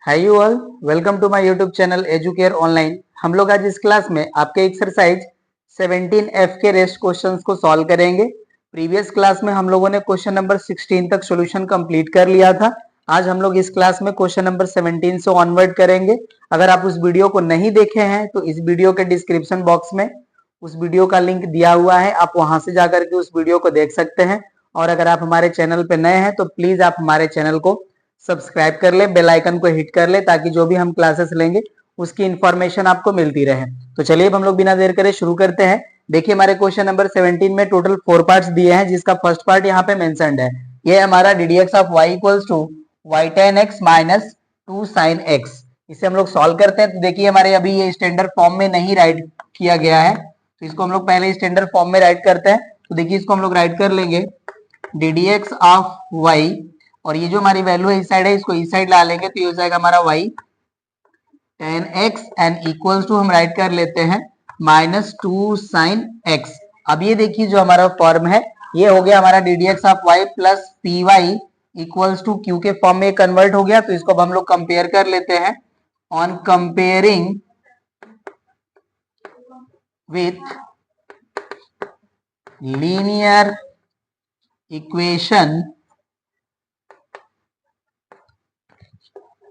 Hi you all, welcome to my YouTube channel Educare online. हम लोग आज इस क्लास में आपके एक्सरसाइज 17F के रेस्ट क्वेश्चंस को सॉल्व करेंगे। प्रीवियस क्लास में हम लोगों ने क्वेश्चन नंबर 16 तक सॉल्यूशन कंप्लीट कर लिया था। आज हम लोग इस क्लास में क्वेश्चन नंबर 17 से ऑनवर्ड करेंगे। अगर आप उस वीडियो को नहीं देखे हैं तो इस वीडियो के डिस्क्रिप्शन बॉक्स में उस वीडियो का लिंक दिया हुआ है, आप वहां से जाकर के उस वीडियो को देख सकते हैं। और अगर आप हमारे चैनल पे नए हैं तो प्लीज आप हमारे चैनल को सब्सक्राइब कर ले, बेल आइकन को हिट कर ले, ताकि जो भी हम क्लासेस लेंगे उसकी इंफॉर्मेशन आपको मिलती रहे। तो चलिए अब हम लोग बिना देर करे शुरू करते हैं। देखिए हमारे क्वेश्चन नंबर 17 में टोटल 4 पार्ट्स दिए हैं, जिसका फर्स्ट पार्ट यहाँ पे मेंशन्ड है। ये हमारा ddx of y equals to y tan x minus 2 sin x। इसे हम लोग सॉल्व करते हैं। तो देखिए हमारे अभी ये स्टैंडर्ड फॉर्म में नहीं राइट किया गया है, तो इसको हम लोग पहले स्टैंडर्ड फॉर्म में राइट करते हैं। तो देखिए इसको हम लोग राइट कर लेंगे ddx ऑफ y, और ये जो हमारी वैल्यू है इस साइड है, इसको इस साइड ला लेंगे तो ये हो जाएगा हमारा y tan x and equals to हम राइट कर लेते हैं माइनस 2 sin x। अब ये देखिए जो हमारा फॉर्म है ये हो गया हमारा ddx of y plus p y equals to q के फॉर्म में कन्वर्ट हो गया। तो इसको अब हम लोग कंपेयर कर लेते हैं। On comparing with linear equation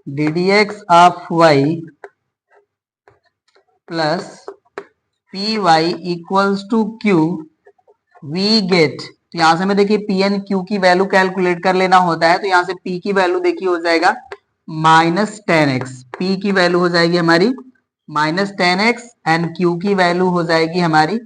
ddx of y plus p y equals to q we get. तो यहां से हमें देखिए पी एन क्यू की वैल्यू कैलकुलेट कर लेना होता है। तो यहां से पी की वैल्यू देखिए हो जाएगा माइनस टेन एक्स। पी की वैल्यू हो जाएगी हमारी minus ten x and Q की वैल्यू हो जाएगी हमारी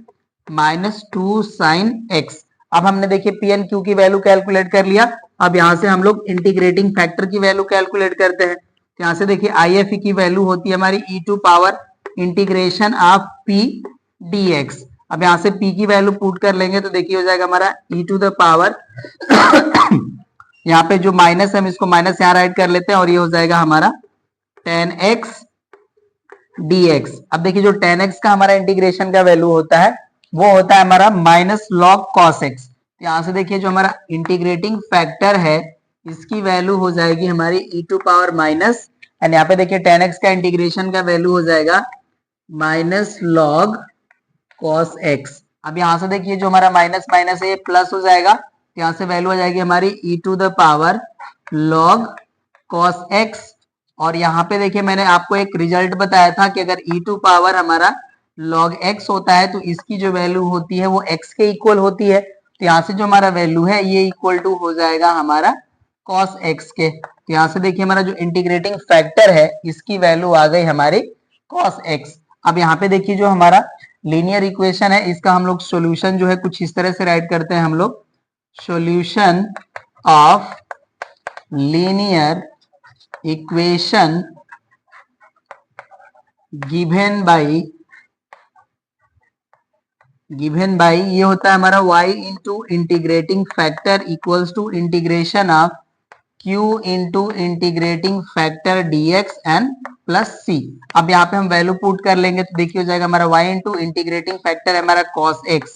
माइनस 2 sin x। अब हमने देखिए पी एन क्यू की वैल्यू कैलकुलेट कर लिया। अब यहां से हम लोग इंटीग्रेटिंग फैक्टर की वैल्यू कैलकुलेट करते हैं। तो यहां से देखिए आई एफ की वैल्यू होती है हमारी E to power integration of P D x. अब यहां से p की वैल्यू पुट कर लेंगे तो देखिए हो जाएगा हमारा e टू द पावर यहाँ पे जो माइनस है हम इसको माइनस यहाँ राइट कर लेते हैं, और ये हो जाएगा हमारा tan x dx। अब देखिए जो tan x का हमारा इंटीग्रेशन का वैल्यू होता है वो होता है हमारा माइनस लॉग cos x। यहाँ से देखिए जो हमारा इंटीग्रेटिंग फैक्टर है इसकी वैल्यू हो जाएगी हमारी e to power minus, and यहाँ पे देखिए tan x का इंटीग्रेशन का वैल्यू हो जाएगा माइनस लॉग cos x। अब यहां से देखिए जो हमारा माइनस माइनस है ये प्लस हो जाएगा, तो यहां से वैल्यू आ जाएगी हमारी e to the power log cos x। और यहाँ पे देखिए मैंने आपको एक रिजल्ट बताया था कि अगर e टू पावर हमारा log x होता है तो इसकी जो वैल्यू होती है वो x के इक्वल होती है। तो यहाँ से जो हमारा वैल्यू है ये इक्वल टू हो जाएगा हमारा cos x के। तो यहाँ से देखिए हमारा जो इंटीग्रेटिंग फैक्टर है इसकी वैल्यू आ गई हमारी cos x। अब यहाँ पे देखिए जो हमारा लीनियर इक्वेशन है इसका हम लोग सॉल्यूशन जो है कुछ इस तरह से राइट करते हैं हम लोग, solution of linear equation given by ये होता है हमारा y into integrating factor equals to integration of q into integrating factor dx and plus c। अब यहाँ पे हम वैल्यू पुट कर लेंगे तो देखिए हो जाएगा हमारा y इंटू इंटीग्रेटिंग फैक्टर है हमारा cos x।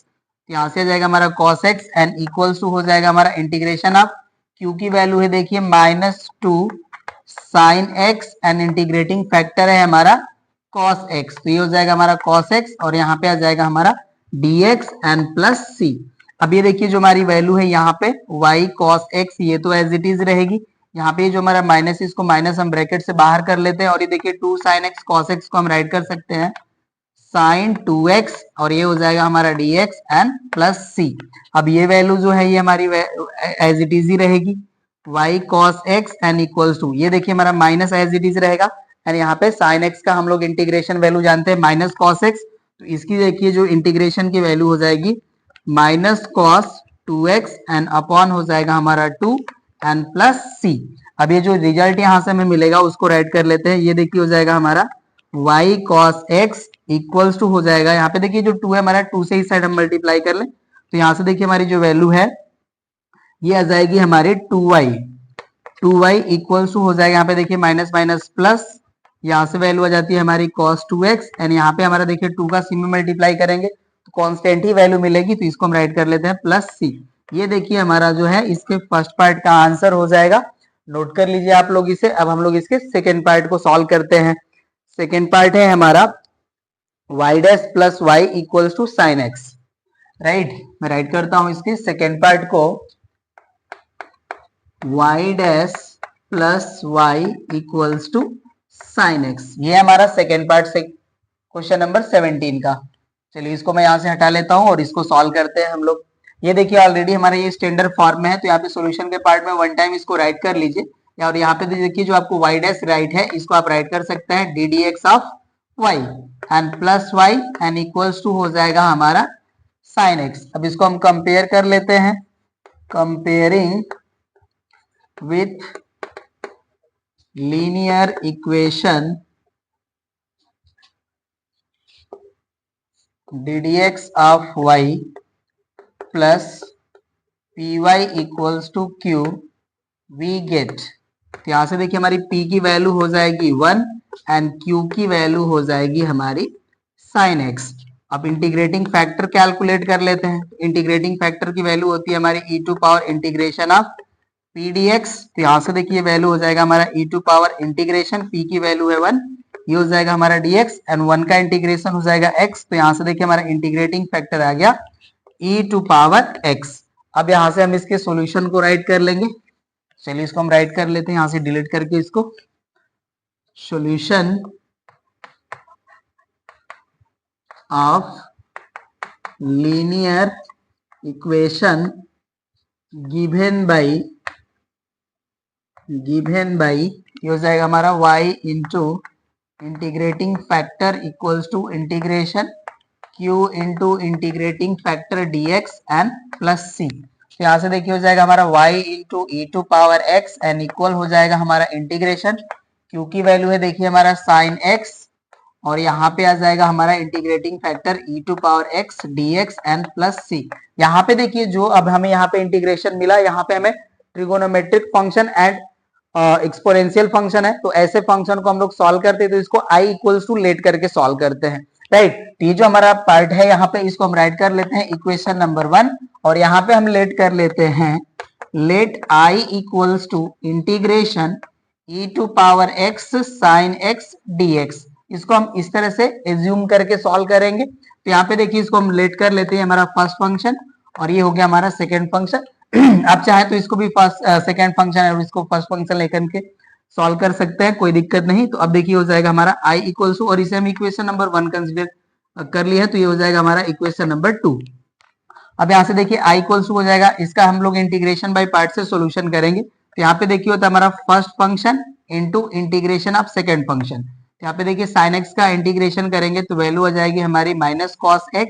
यहाँ से आ जाएगा हमारा cos x and equals to हो जाएगा हमारा इंटीग्रेशन ऑफ q की वैल्यू है देखिए minus 2 sin x and integrating factor है हमारा cos x। तो ये हो जाएगा हमारा cos x और यहाँ पे आ जाएगा हमारा dx एंड प्लस c। अब ये देखिए जो हमारी वैल्यू है यहाँ पे y cos x ये तो एज इट इज रहेगी। यहाँ पे जो हमारा माइनस इसको माइनस हम ब्रैकेट से बाहर कर लेते हैं, और ये देखिए 2 sin x cos x को हम राइट कर सकते हैं sin 2x, और ये हो जाएगा हमारा dx एंड प्लस c। अब ये वैल्यू जो है ये हमारी एज इट इज ही रहेगी y cos x and equals to ये देखिए हमारा माइनस एज इट इज रहेगा, एंड यहाँ पे sin x का हम लोग इंटीग्रेशन वैल्यू जानते हैं माइनस cos x। तो इसकी देखिए जो इंटीग्रेशन की वैल्यू हो जाएगी minus cos 2x and upon हो जाएगा हमारा 2 एंड प्लस c। अब ये जो रिजल्ट यहाँ से हमें मिलेगा उसको राइट कर लेते हैं। ये देखिए हो जाएगा हमारा y cos x equals to हो जाएगा, यहाँ पे देखिए जो 2 है हमारा 2 से इस साइड हम मल्टीप्लाई कर लें तो यहाँ से देखिए हमारी जो वैल्यू है ये आ जाएगी हमारी 2y इक्वल्स टू हो जाएगा, यहाँ पे देखिए माइनस माइनस प्लस, यहाँ से वैल्यू आ जाती है हमारी cos 2x एंड यहाँ पे हमारा देखिए 2 का c में मल्टीप्लाई करेंगे तो कांस्टेंट ही वैल्यू मिलेगी, तो इसको हम राइट कर लेते हैं प्लस c। ये देखिए हमारा जो है इसके फर्स्ट पार्ट का आंसर हो जाएगा। नोट कर लीजिए आप लोग इसे। अब हम लोग इसके सेकेंड पार्ट को सॉल्व करते हैं। सेकेंड पार्ट है हमारा y dash plus y equals to sine x, right. मैं राइट करता हूं इसके सेकेंड पार्ट को, y dash plus y equals to sine x. ये हमारा सेकेंड पार्ट से क्वेश्चन नंबर 17 का। चलिए इसको मैं यहाँ से हटा लेता हूँ और इसको सॉल्व करते हैं हम लोग। ये देखिए ऑलरेडी हमारा ये स्टैंडर्ड फॉर्म में है, तो यहाँ पे सॉल्यूशन के पार्ट में वन टाइम इसको राइट कर लीजिए। और यहाँ पे देखिए जो आपको y डैश राइट है, इसको आप राइट कर सकते हैं d d x of y and plus y and equals to हो जाएगा हमारा साइन एक्स। अब इसको हम कंपेयर कर लेते हैं, comparing with linear equation d d x of y plus p y equals to q, we get. तो यहां से देखिए हमारी p की वैल्यू हो जाएगी 1 एंड q की वैल्यू हो जाएगी हमारी साइन x। अब इंटीग्रेटिंग फैक्टर कैलकुलेट कर लेते हैं। इंटीग्रेटिंग फैक्टर की वैल्यू होती है हमारी e to power integration of p dx। तो यहां से देखिए वैल्यू हो जाएगा हमारा e to power integration, p की वैल्यू है 1, ये हो जाएगा हमारा dx एंड 1 का इंटीग्रेशन हो जाएगा x। तो यहां से देखिए हमारा इंटीग्रेटिंग फैक्टर आ गया e टू पावर x। अब यहां से हम इसके सॉल्यूशन को राइट कर लेंगे। चलिए इसको हम राइट कर लेते हैं यहां से डिलीट करके इसको। Solution of linear equation given by ये हो जाएगा हमारा y into integrating factor equals to integration q into integrating factor dx and plus c। तो यहाँ से देखिए हो जाएगा हमारा y into E to power x and equal हो जाएगा हमारा इंटीग्रेशन, q की वैल्यू है देखिए हमारा साइन x, और यहाँ पे आ जाएगा हमारा integrating factor e to power x dx and plus c। यहाँ पे देखिए जो अब हमें यहाँ पे इंटीग्रेशन मिला, यहाँ पे हमें trigonometric function and exponential function है, तो ऐसे फंक्शन को हम लोग सॉल्व करते हैं तो इसको i इक्वल्स टू लेट करके सॉल्व करते हैं, राइट। ये जो हमारा पार्ट है यहाँ पे इसको हम राइट कर लेते हैं इक्वेशन नंबर 1, और यहाँ पे हम लेट कर लेते हैं let i equals to integration e to power x sine x dx। इसको हम इस तरह से एज्यूम करके सॉल्व करेंगे। तो यहाँ पे देखिए इसको हम लेट कर लेते हैं हमारा फर्स्ट फंक्शन, और ये हो गया हमारा सेकेंड फंक्शन। आप चाहे तो इसको भी फर्स्ट सेकेंड फंक्शन है और इसको फर्स्ट फंक्शन लेकर के सॉल्व कर सकते हैं, कोई दिक्कत नहीं। तो अब देखिए हो जाएगा हमारा i इक्वल्स टू, और इसे हम इक्वेशन नंबर 1 कंसिडर कर लिया है, तो ये हो जाएगा हमारा इक्वेशन नंबर 2। अब यहाँ से देखिए i इक्वल्स टू हो जाएगा, इसका हम लोग इंटीग्रेशन बाय पार्ट से सॉल्यूशन करेंगे। तो यहाँ पे देखिए होता है हमारा first function into integration of second function. यहाँ पे देखिए साइन x का इंटीग्रेशन करेंगे तो वैल्यू आ जाएगी हमारी माइनस कॉस x,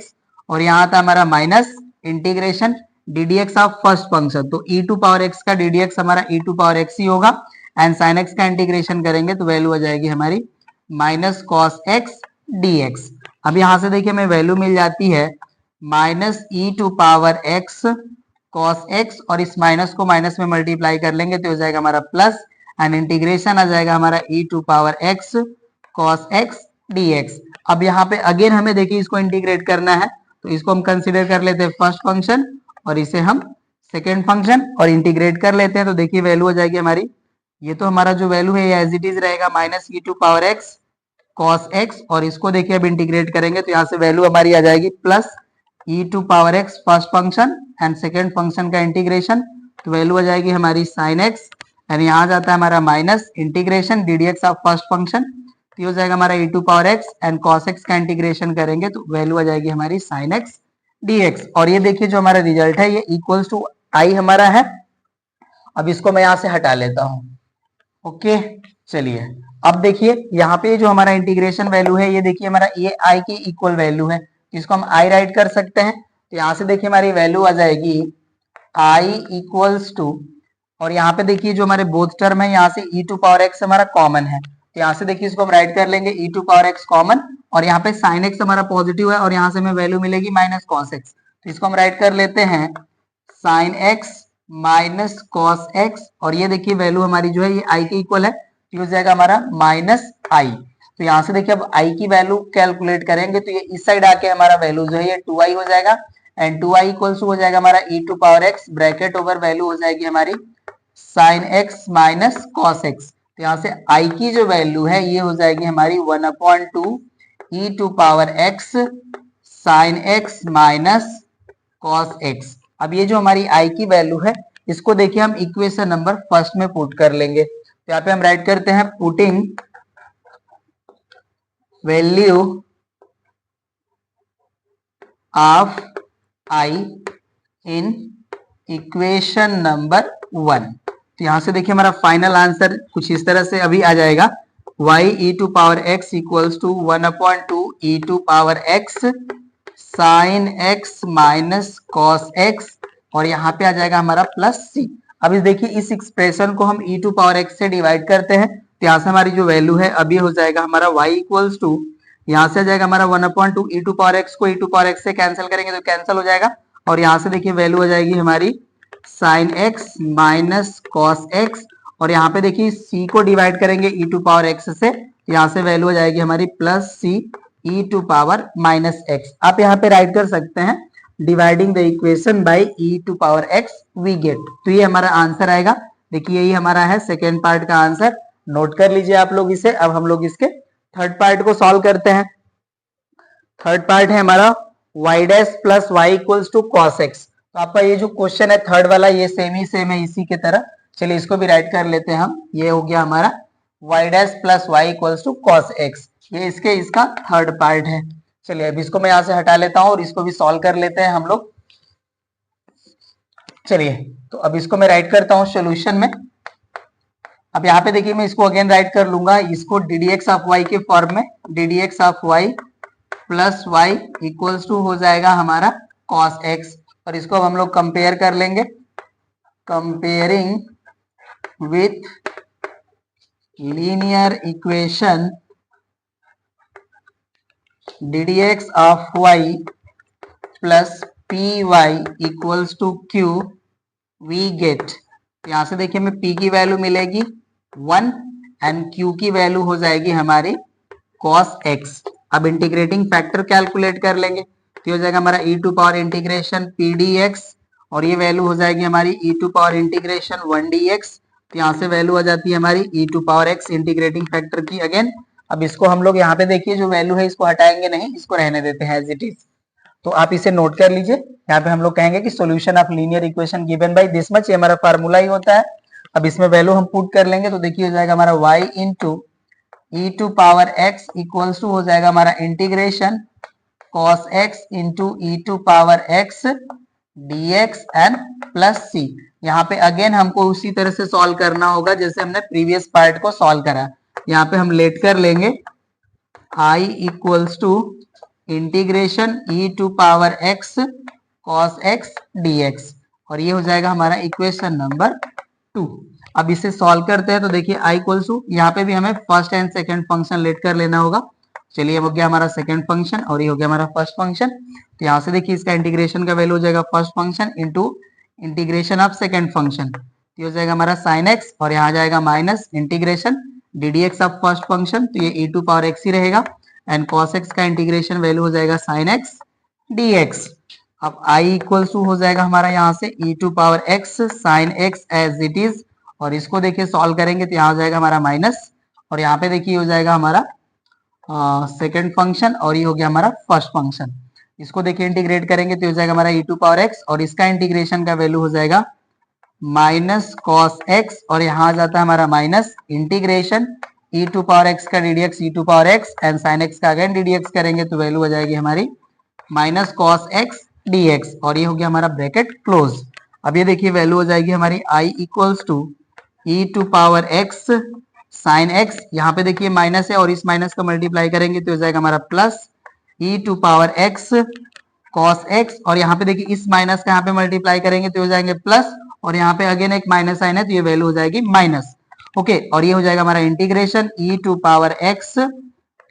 और यहाँ था हमारा minus integration d d x of first function, तो e टू पावर x का डी डी एक्स हमारा e टू पावर x ही होगा, एंड साइन x का इंटीग्रेशन करेंगे तो वैल्यू आ जाएगी हमारी माइनस कॉस x dx। अब यहाँ से देखिए हमें वैल्यू मिल जाती है minus e to power x cos x, और इस माइनस को माइनस में मल्टीप्लाई कर लेंगे तो हो जाएगा हमारा प्लस, एंड इंटीग्रेशन आ जाएगा हमारा e to power x cos x dx। अब यहाँ पे अगेन हमें देखिए इसको इंटीग्रेट करना है, तो इसको हम कंसीडर कर लेते हैं फर्स्ट फंक्शन, और इसे हम सेकेंड फंक्शन और इंटीग्रेट कर लेते हैं। तो देखिए वैल्यू हो जाएगी हमारी, ये तो हमारा जो वैल्यू है ये एज इट इज रहेगा minus e to power x cos x, और इसको देखिए अब इंटीग्रेट करेंगे तो यहाँ से वैल्यू हमारी आ जाएगी plus e to power x first function and second function का इंटीग्रेशन, तो वैल्यू आ जाएगी हमारी साइन एक्स, एंड यहाँ जाता है हमारा minus integration d d x of first function, तो हो जाएगा हमारा e to power x and cos x का इंटीग्रेशन करेंगे तो वैल्यू आ जाएगी हमारी sin x dx। और ये देखिए जो हमारा रिजल्ट है ये इक्वल्स टू i हमारा है। अब इसको मैं यहां से हटा लेता हूं, ओके। चलिए अब देखिए यहाँ पे जो हमारा इंटीग्रेशन वैल्यू है ये देखिए हमारा ये i की इक्वल वैल्यू है, इसको हम i राइट कर सकते हैं। तो यहाँ से देखिए हमारी वैल्यू आ जाएगी i इक्वल्स टू, और यहाँ पे देखिए जो हमारे बोथ टर्म है यहाँ से e टू पावर x हमारा कॉमन है, तो यहाँ से देखिए इसको हम राइट कर लेंगे e to power x common, और यहाँ पे sin x हमारा पॉजिटिव है और यहाँ से हमें वैल्यू मिलेगी माइनस cos x, तो इसको हम राइट कर लेते हैं sin x minus cos x, और ये देखिए वैल्यू हमारी जो है ये i के इक्वल है, तो हो जाएगा हमारा माइनस i। तो यहाँ से देखिए अब i की वैल्यू कैलकुलेट करेंगे तो ये इस साइड आके हमारा वैल्यू जो है ये 2i हो जाएगा, एंड 2i इक्वल्स हो जाएगा हमारा e to power x bracket over value हो जाएगी हमारी sine x minus cos x. तो यहाँ से आई की जो वैल्यू है ये हो जाएगी हमारी 1/2 E to power X sine x minus cos X. अब ये जो हमारी आई की वैल्यू है इसको देखिए हम इक्वेशन नंबर फर्स्ट में पुट कर लेंगे। तो यहाँ पे हम राइट करते हैं putting value of I in equation number 1। तो यहां से देखिए हमारा फाइनल आंसर कुछ इस तरह से अभी आ जाएगा y e to power x equals to 1/2 e to power x sine x minus cos x और यहाँ पे आ जाएगा हमारा प्लस c। अब इस देखिए इस एक्सप्रेशन को हम e टू पावर x से डिवाइड करते हैं तो यहाँ से हमारी जो वैल्यू है अभी हो जाएगा हमारा y इक्वल्स टू, यहाँ से आ जाएगा हमारा 1/2 e टू पावर x को e टू पावर x से कैंसिल करेंगे तो कैंसिल हो जाएगा और यहाँ से देखिए वैल्यू हो जाएगी हमारी sine x minus cos x और यहाँ पे देखिए c को डिवाइड करेंगे e टू पावर x से, यहाँ से वैल्यू हो जाएगी हमारी plus c e to power minus x। आप यहाँ पे राइट कर सकते हैं dividing the equation by e to power x we get. तो ये हमारा आंसर आएगा। देखिए यही हमारा है सेकेंड पार्ट का आंसर, नोट कर लीजिए आप लोग इसे। अब हम लोग इसके थर्ड पार्ट को सॉल्व करते हैं। थर्ड पार्ट है हमारा y dash plus y equals to cos x. तो आपका ये जो क्वेश्चन है थर्ड वाला ये सेम है इसी के तरह। चलिए इसको भी राइट कर लेते हैं हम। ये हो गया हमारा y dash plus y equals to cos x, ये इसका थर्ड पार्ट है। चलिए अब इसको मैं यहाँ से हटा लेता हूँ और इसको भी सॉल्व कर लेते हैं हम लोग। चलिए तो अब इसको मैं राइट करता हूँ सोल्यूशन में। अब यहाँ पे देखिए मैं इसको अगेन राइट कर लूंगा, इसको d d x of y के फॉर्म में, d d x of y plus y equals to हो जाएगा हमारा कॉस एक्स और इसको हम लोग कंपेयर कर लेंगे। Comparing with linear equation d d x of y plus p y equals to q we get. यहां से देखिए हमें p की वैल्यू मिलेगी 1 एंड q की वैल्यू हो जाएगी हमारी cos x। अब इंटीग्रेटिंग फैक्टर कैलकुलेट कर लेंगे तो हो जाएगा हमारा e to power integration p dx और ये वैल्यू हो जाएगी हमारी e to power integration 1 dx। तो यहाँ से वैल्यू आ जाती है हमारी e to power x integrating factor की अगेन। अब इसको हम लोग यहाँ पे देखिए जो वैल्यू है इसको हटाएंगे नहीं, इसको रहने देते हैं एज इट इज। तो आप इसे नोट कर लीजिए। यहाँ पे हम लोग कहेंगे कि solution of linear equation given by this much, ये हमारा फार्मूला ही होता है। अब इसमें वैल्यू हम पुट कर लेंगे तो देखिए हो जाएगा हमारा y into E to power x equals to हो जाएगा हमारा integration cos x into E to power x dx and plus c। यहाँ पे अगेन हमको उसी तरह से सॉल्व करना होगा जैसे हमने प्रीवियस पार्ट को सॉल्व करा। यहाँ पे हम लेट कर लेंगे i equals to integration e to power x cos x dx और ये हो जाएगा हमारा इक्वेशन नंबर 2। अब इसे सॉल्व करते हैं तो देखिए i इक्वल्स टू, यहाँ पे भी हमें first and second function let कर लेना होगा। चलिए हो गया हमारा सेकंड फंक्शन और ये हो गया हमारा फर्स्ट फंक्शन। तो यहाँ से देखिए इसका इंटीग्रेशन का वैल्यू हो जाएगा first function into integration of second function, तो हो जाएगा हमारा साइन एक्स और यहाँ जाएगा minus integration d d x of first function, तो ये e टू पावर x ही रहेगा एंड cos x का इंटीग्रेशन वैल्यू हो जाएगा sin x dx। अब i इक्वल्स टू हो जाएगा हमारा यहाँ से e to power x sin x as it is और इसको देखिए सॉल्व करेंगे तो यहाँ हो जाएगा हमारा माइनस और यहाँ पे देखिए हो जाएगा हमारा सेकेंड फंक्शन और ये हो गया हमारा फर्स्ट फंक्शन। इसको देखिए इंटीग्रेट करेंगे तो हो जाएगा हमारा e टू पावर x और इसका इंटीग्रेशन का वैल्यू हो जाएगा माइनस कॉस x और यहाँ आ जाता है हमारा minus integration e to power x का d d x e to power x and sin x का अगेन डी डी एक्स करेंगे तो वैल्यू हो जाएगी हमारी माइनस कॉस x dx और ये हो गया हमारा ब्रैकेट क्लोज। अब ये देखिए वैल्यू हो जाएगी हमारी i equals to e to power x sine x, यहाँ पे देखिए माइनस है और इस माइनस का मल्टीप्लाई करेंगे तो हो जाएगा हमारा plus e to power x cos x और यहाँ पे देखिए इस माइनस का यहाँ पे मल्टीप्लाई करेंगे तो हो जाएंगे प्लस और यहाँ पे अगेन एक माइनस साइन है तो ये वैल्यू हो जाएगी माइनस। ओके और ये हो जाएगा हमारा integration e to power x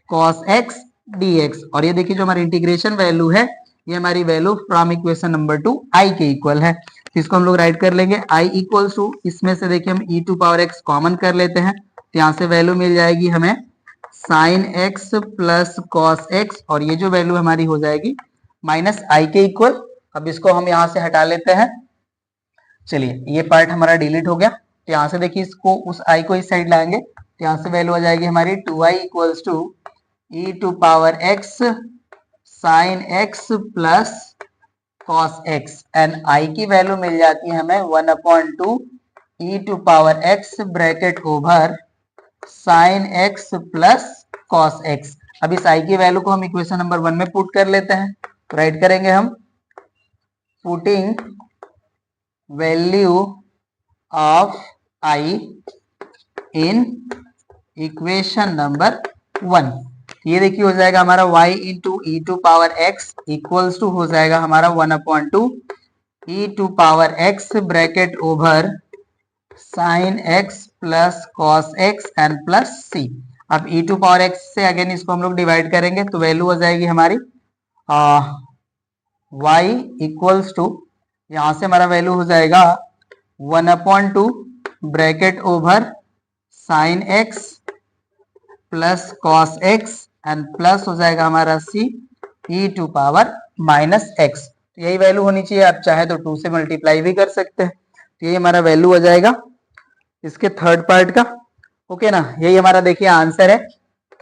cos x dx और ये देखिए जो हमारी इंटीग्रेशन वैल्यू है ये हमारी value from equation number 2 i के इक्वल है। तो इसको हम लोग राइट कर लेंगे i इक्वल्स टू, इसमें से देखिए हम e टू पावर x कॉमन कर लेते हैं तो यहाँ से वैल्यू मिल जाएगी हमें sine x plus cos x और ये जो वैल्यू हमारी हो जाएगी माइनस i के इक्वल। अब इसको हम यहाँ से हटा लेते हैं। चलिए ये पार्ट हमारा डिलीट हो गया। तो यहाँ से देखिए इसको उस आई को इस साइड लाएंगे तो यहाँ से वैल्यू आ जाएगी हमारी 2i equals to E to power X sine X plus cos X and I की वैल्यू मिल जाती है हमें 1/2 E to power X bracket over sine X plus cos X. अब इस आई की वैल्यू को हम इक्वेशन नंबर 1 में पुट कर लेते हैं, तो राइट करेंगे हम putting value of I in equation number 1। ये देखिए हो जाएगा हमारा y into E to power x equals to हो जाएगा हमारा 1/2 E to power x bracket over sine x plus cos x and plus c। अब e टू पावर x से अगेन इसको हम लोग डिवाइड करेंगे तो वैल्यू हो जाएगी हमारी y इक्वल्स टू, यहाँ से हमारा वैल्यू हो जाएगा 1/2 bracket over sine x plus cos x and plus हो जाएगा हमारा c e to power minus x। तो यही वैल्यू होनी चाहिए, आप चाहे तो 2 से मल्टीप्लाई भी कर सकते हैं। तो यही हमारा वैल्यू हो जाएगा इसके थर्ड पार्ट का। ओके ना, यही हमारा देखिए आंसर है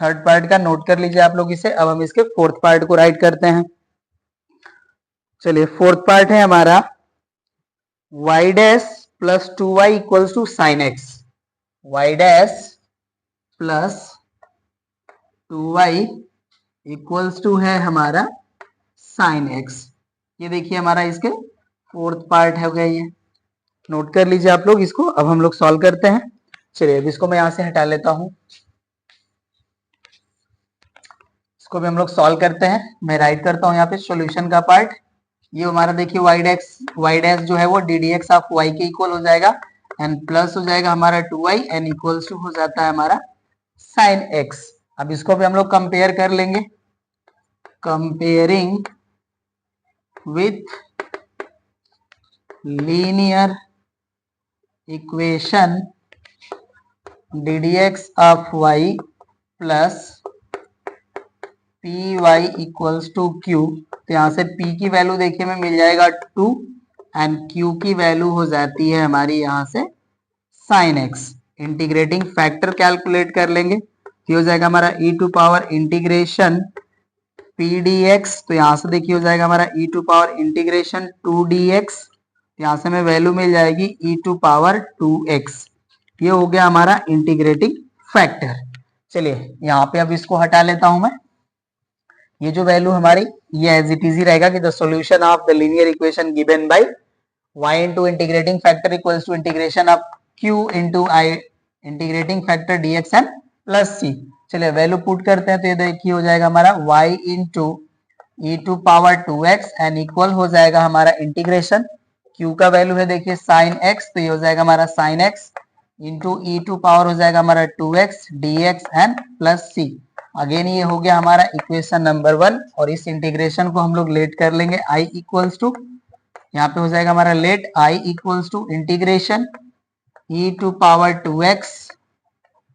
थर्ड पार्ट का, नोट कर लीजिए आप लोग इसे। अब हम इसके फोर्थ पार्ट को राइट करते हैं। चलिए फोर्थ पार्ट है हमारा y dash plus 2y equals to sine x, y dash plus 2y equals to है हमारा साइन एक्स। ये देखिए हमारा इसके फोर्थ पार्ट हो गया, ये नोट कर लीजिए आप लोग इसको। अब हम लोग सॉल्व करते हैं। चलिए अब इसको मैं यहां से हटा लेता हूं, इसको भी हम लोग सॉल्व करते हैं। मैं राइट करता हूं यहाँ पे सॉल्यूशन का पार्ट। ये हमारा देखिए y डैश जो है वो D d x of y के इक्वल हो जाएगा एंड प्लस हो जाएगा हमारा 2y एंड इक्वल्स टू हो जाता है हमारा साइन x। अब इसको भी हम लोग कंपेयर कर लेंगे, comparing with linear equation d d x of y plus p y equals to q. तो यहाँ से p की वैल्यू देखिए हमें मिल जाएगा 2 एंड q की वैल्यू हो जाती है हमारी यहाँ से sine x। Integrating factor calculate कर लेंगे, तो हो जाएगा हमारा e to power integration P D x. तो यहाँ से देखिए हो जाएगा हमारा e to power integration 2dx, यहाँ से हमें वैल्यू मिल जाएगी e टू पावर 2x। ये हो गया हमारा इंटीग्रेटिंग फैक्टर। चलिए यहाँ पे अब इसको हटा लेता हूं मैं। ये जो वैल्यू हमारी ये एज इट इज ही रहेगा कि the solution of the linear equation given by y into integrating factor equals to integration of q into i integrating factor dx and plus c। चलिए वैल्यू पुट करते हैं, तो ये देखिए हो जाएगा हमारा y into E to power 2x and equal हो जाएगा हमारा इंटीग्रेशन q का वैल्यू है देखिए साइन x, तो ये हो जाएगा हमारा sine x into E to power हो जाएगा हमारा 2x dx and plus c। Again ये हो गया हमारा इक्वेशन नंबर 1 और इस इंटीग्रेशन को हम लोग लेट कर लेंगे i इक्वल्स टू, यहाँ पे हो जाएगा हमारा let i equals to integration e to power 2x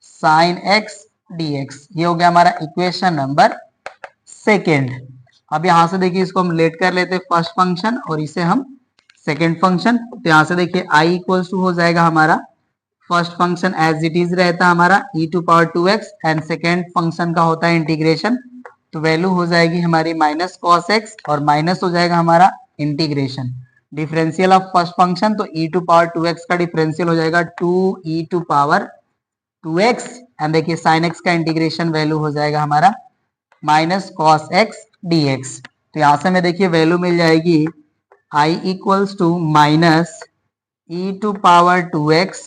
sine x dx। ये हो गया हमारा इक्वेशन नंबर सेकेंड। अब यहाँ से देखिए इसको हम लेट कर लेते हैं फर्स्ट फंक्शन और इसे हम सेकेंड फंक्शन। तो यहाँ से देखिए i इक्वल्स टू हो जाएगा हमारा first function as it is रहता है हमारा e to power 2x and second function का होता है इंटीग्रेशन, तो वैल्यू हो जाएगी हमारी माइनस कॉस x और माइनस हो जाएगा हमारा integration differential of first function. तो e टू पावर 2x का डिफरेंशियल हो जाएगा 2e to power 2x and देखिए साइन x का इंटीग्रेशन वैल्यू हो जाएगा हमारा माइनस कॉस x dx। तो यहाँ से हमें देखिए वैल्यू मिल जाएगी i equals to minus e to power 2x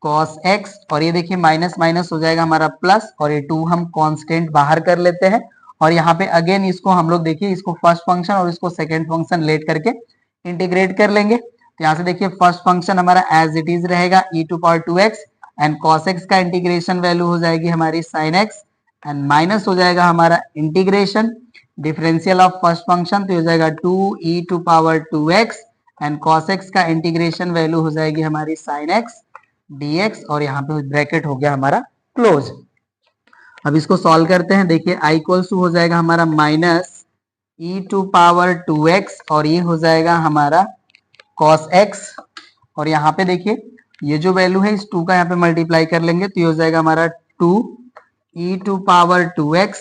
cos x और ये देखिए माइनस माइनस हो जाएगा हमारा प्लस और ये 2 हम कांस्टेंट बाहर कर लेते हैं और यहाँ पे अगेन इसको हम लोग देखिए इसको फर्स्ट फंक्शन और इसको सेकंड फंक्शन लेट करके इंटीग्रेट कर लेंगे। तो यहाँ से देखिए फर्स्ट फंक्शन हमारा एज इट इज रहेगा e to power 2x and cos x का इंटीग्रेशन वैल्यू हो जाएगी हमारी sin x एंड माइनस हो जाएगा हमारा integration differential of first function, तो हो जाएगा 2e to power 2x and cos x का इंटीग्रेशन वैल्यू हो जाएगी हमारी sin x dx और यहाँ पे ब्रैकेट हो गया हमारा क्लोज। अब इसको सॉल्व करते हैं, देखिए i इक्वल्स टू हो जाएगा हमारा minus e to power 2x और ये हो जाएगा हमारा cos x और यहाँ पे देखिए ये जो वैल्यू है इस 2 का यहाँ पे मल्टीप्लाई कर लेंगे तो ये हो जाएगा हमारा 2 e to power 2x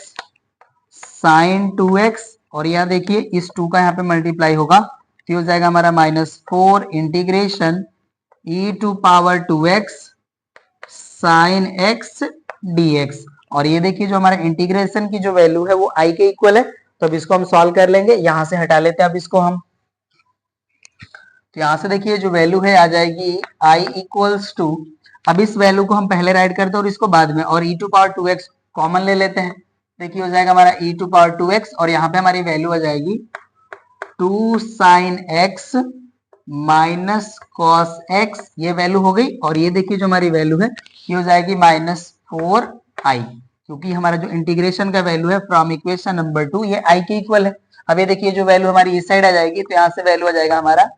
sine 2x, और यहाँ देखिए इस 2 का यहाँ पे मल्टीप्लाई होगा तो ये हो जाएगा हमारा -4 integration e to power 2x sine x dx। और ये देखिए जो हमारा इंटीग्रेशन की जो वैल्यू है वो i के इक्वल है, तो अब इसको हम सॉल्व कर लेंगे। यहां से हटा लेते हैं अब इसको हम, तो यहां से देखिए जो वैल्यू है आ जाएगी i इक्वल्स टू, अब इस वैल्यू को हम पहले राइट करते हैं और इसको बाद में, और e to power 2x common ले लेते हैं। देखिए हो जाएगा हमारा e टू पावर 2x और यहाँ पे हमारी वैल्यू आ जाएगी 2 sine x minus cos x, ये वैल्यू हो गई। और ये देखिए जो हमारी वैल्यू है ये हो जाएगी -4i, क्योंकि हमारा जो इंटीग्रेशन का वैल्यू है फ्रॉम इक्वेशन नंबर 2 ये i के इक्वल है। अब ये देखिए जो वैल्यू हमारी इस साइड आ जाएगी तो यहाँ से वैल्यू आ जाएगा हमारा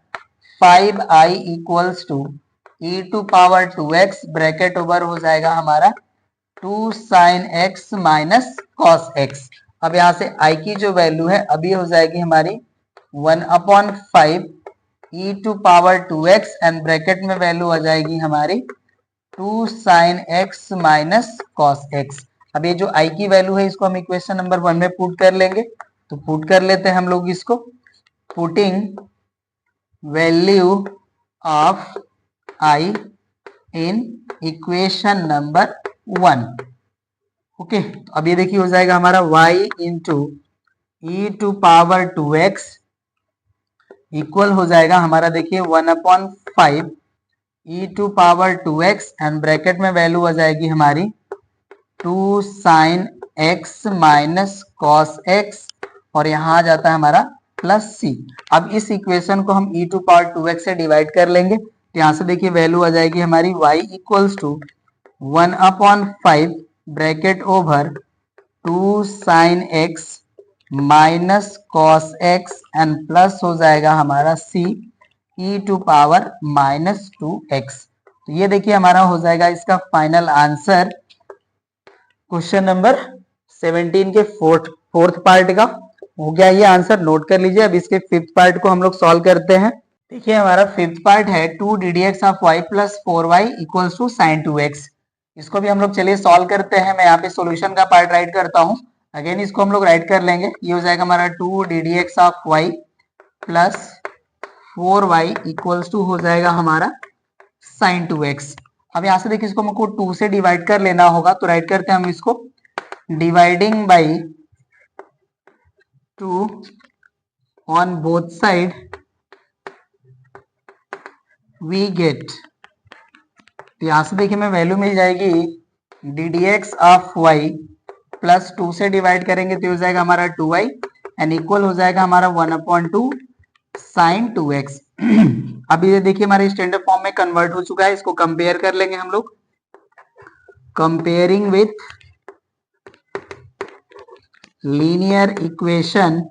5i equals to e to power 2x bracket over हो जाएगा हमारा 2 sine x minus cos x। अब यहाँ से i की जो वैल्यू है अभी हो जाएगी हमारी 1/5 e to power 2x and bracket में वैल्यू आ जाएगी हमारी 2 sine x minus cos x। अब ये जो i की वैल्यू है इसको हम इक्वेशन नंबर 1 में पुट कर लेंगे, तो पुट कर लेते हैं हम लोग इसको। Putting value of i in equation number 1, okay. तो अब ये देखिए हो जाएगा हमारा y into E to power 2x equal हो जाएगा हमारा देखिए 1/5 e to power 2x and bracket में वैल्यू आ जाएगी हमारी 2 sine x minus cos x, और यहाँ आ जाता है हमारा प्लस c। अब इस इक्वेशन को हम e टू पावर 2x से डिवाइड कर लेंगे, तो यहाँ से देखिए वैल्यू आ जाएगी हमारी y equals to 1/5 bracket over 2 sine x minus cos x and plus हो जाएगा हमारा c e to power -2x। तो ये देखिए हमारा हो जाएगा इसका फाइनल आंसर क्वेश्चन नंबर 17 के फोर्थ पार्ट का हो गया ये आंसर, नोट कर लीजिए। अब इसके फिफ्थ पार्ट को हम लोग सॉल्व करते हैं। देखिए हमारा फिफ्थ पार्ट है 2 ddx of y plus 4y equals to sine 2x। इसको भी हम लोग चलिए सॉल्व करते हैं। मैं यहाँ पे सॉल्यूशन का पार्ट राइट करता हूँ, अगेन इसको हम लोग राइट कर लेंगे। ये हो जाएगा हमारा 2 ddx of y plus 4y equals to हो जाएगा हमारा साइन 2x। अब यहाँ से देखिए इसको हमको 2 से डिवाइड कर लेना होगा, तो राइट करते हैं हम इसको। Dividing by 2 on both side we get, तो यहाँ से देखिए मैं वैल्यू मिल जाएगी ddx ऑफ y प्लस 2 से डिवाइड करेंगे तो हो जाएगा हमारा 2y एंड इक्वल हो जाएगा हमारा 1/2 साइन 2x। अभी ये देखिए हमारे स्टैंडर्ड फॉर्म में कन्वर्ट हो चुका है, इसको कंपेयर कर लेंगे हम लोग। Comparing with linear equation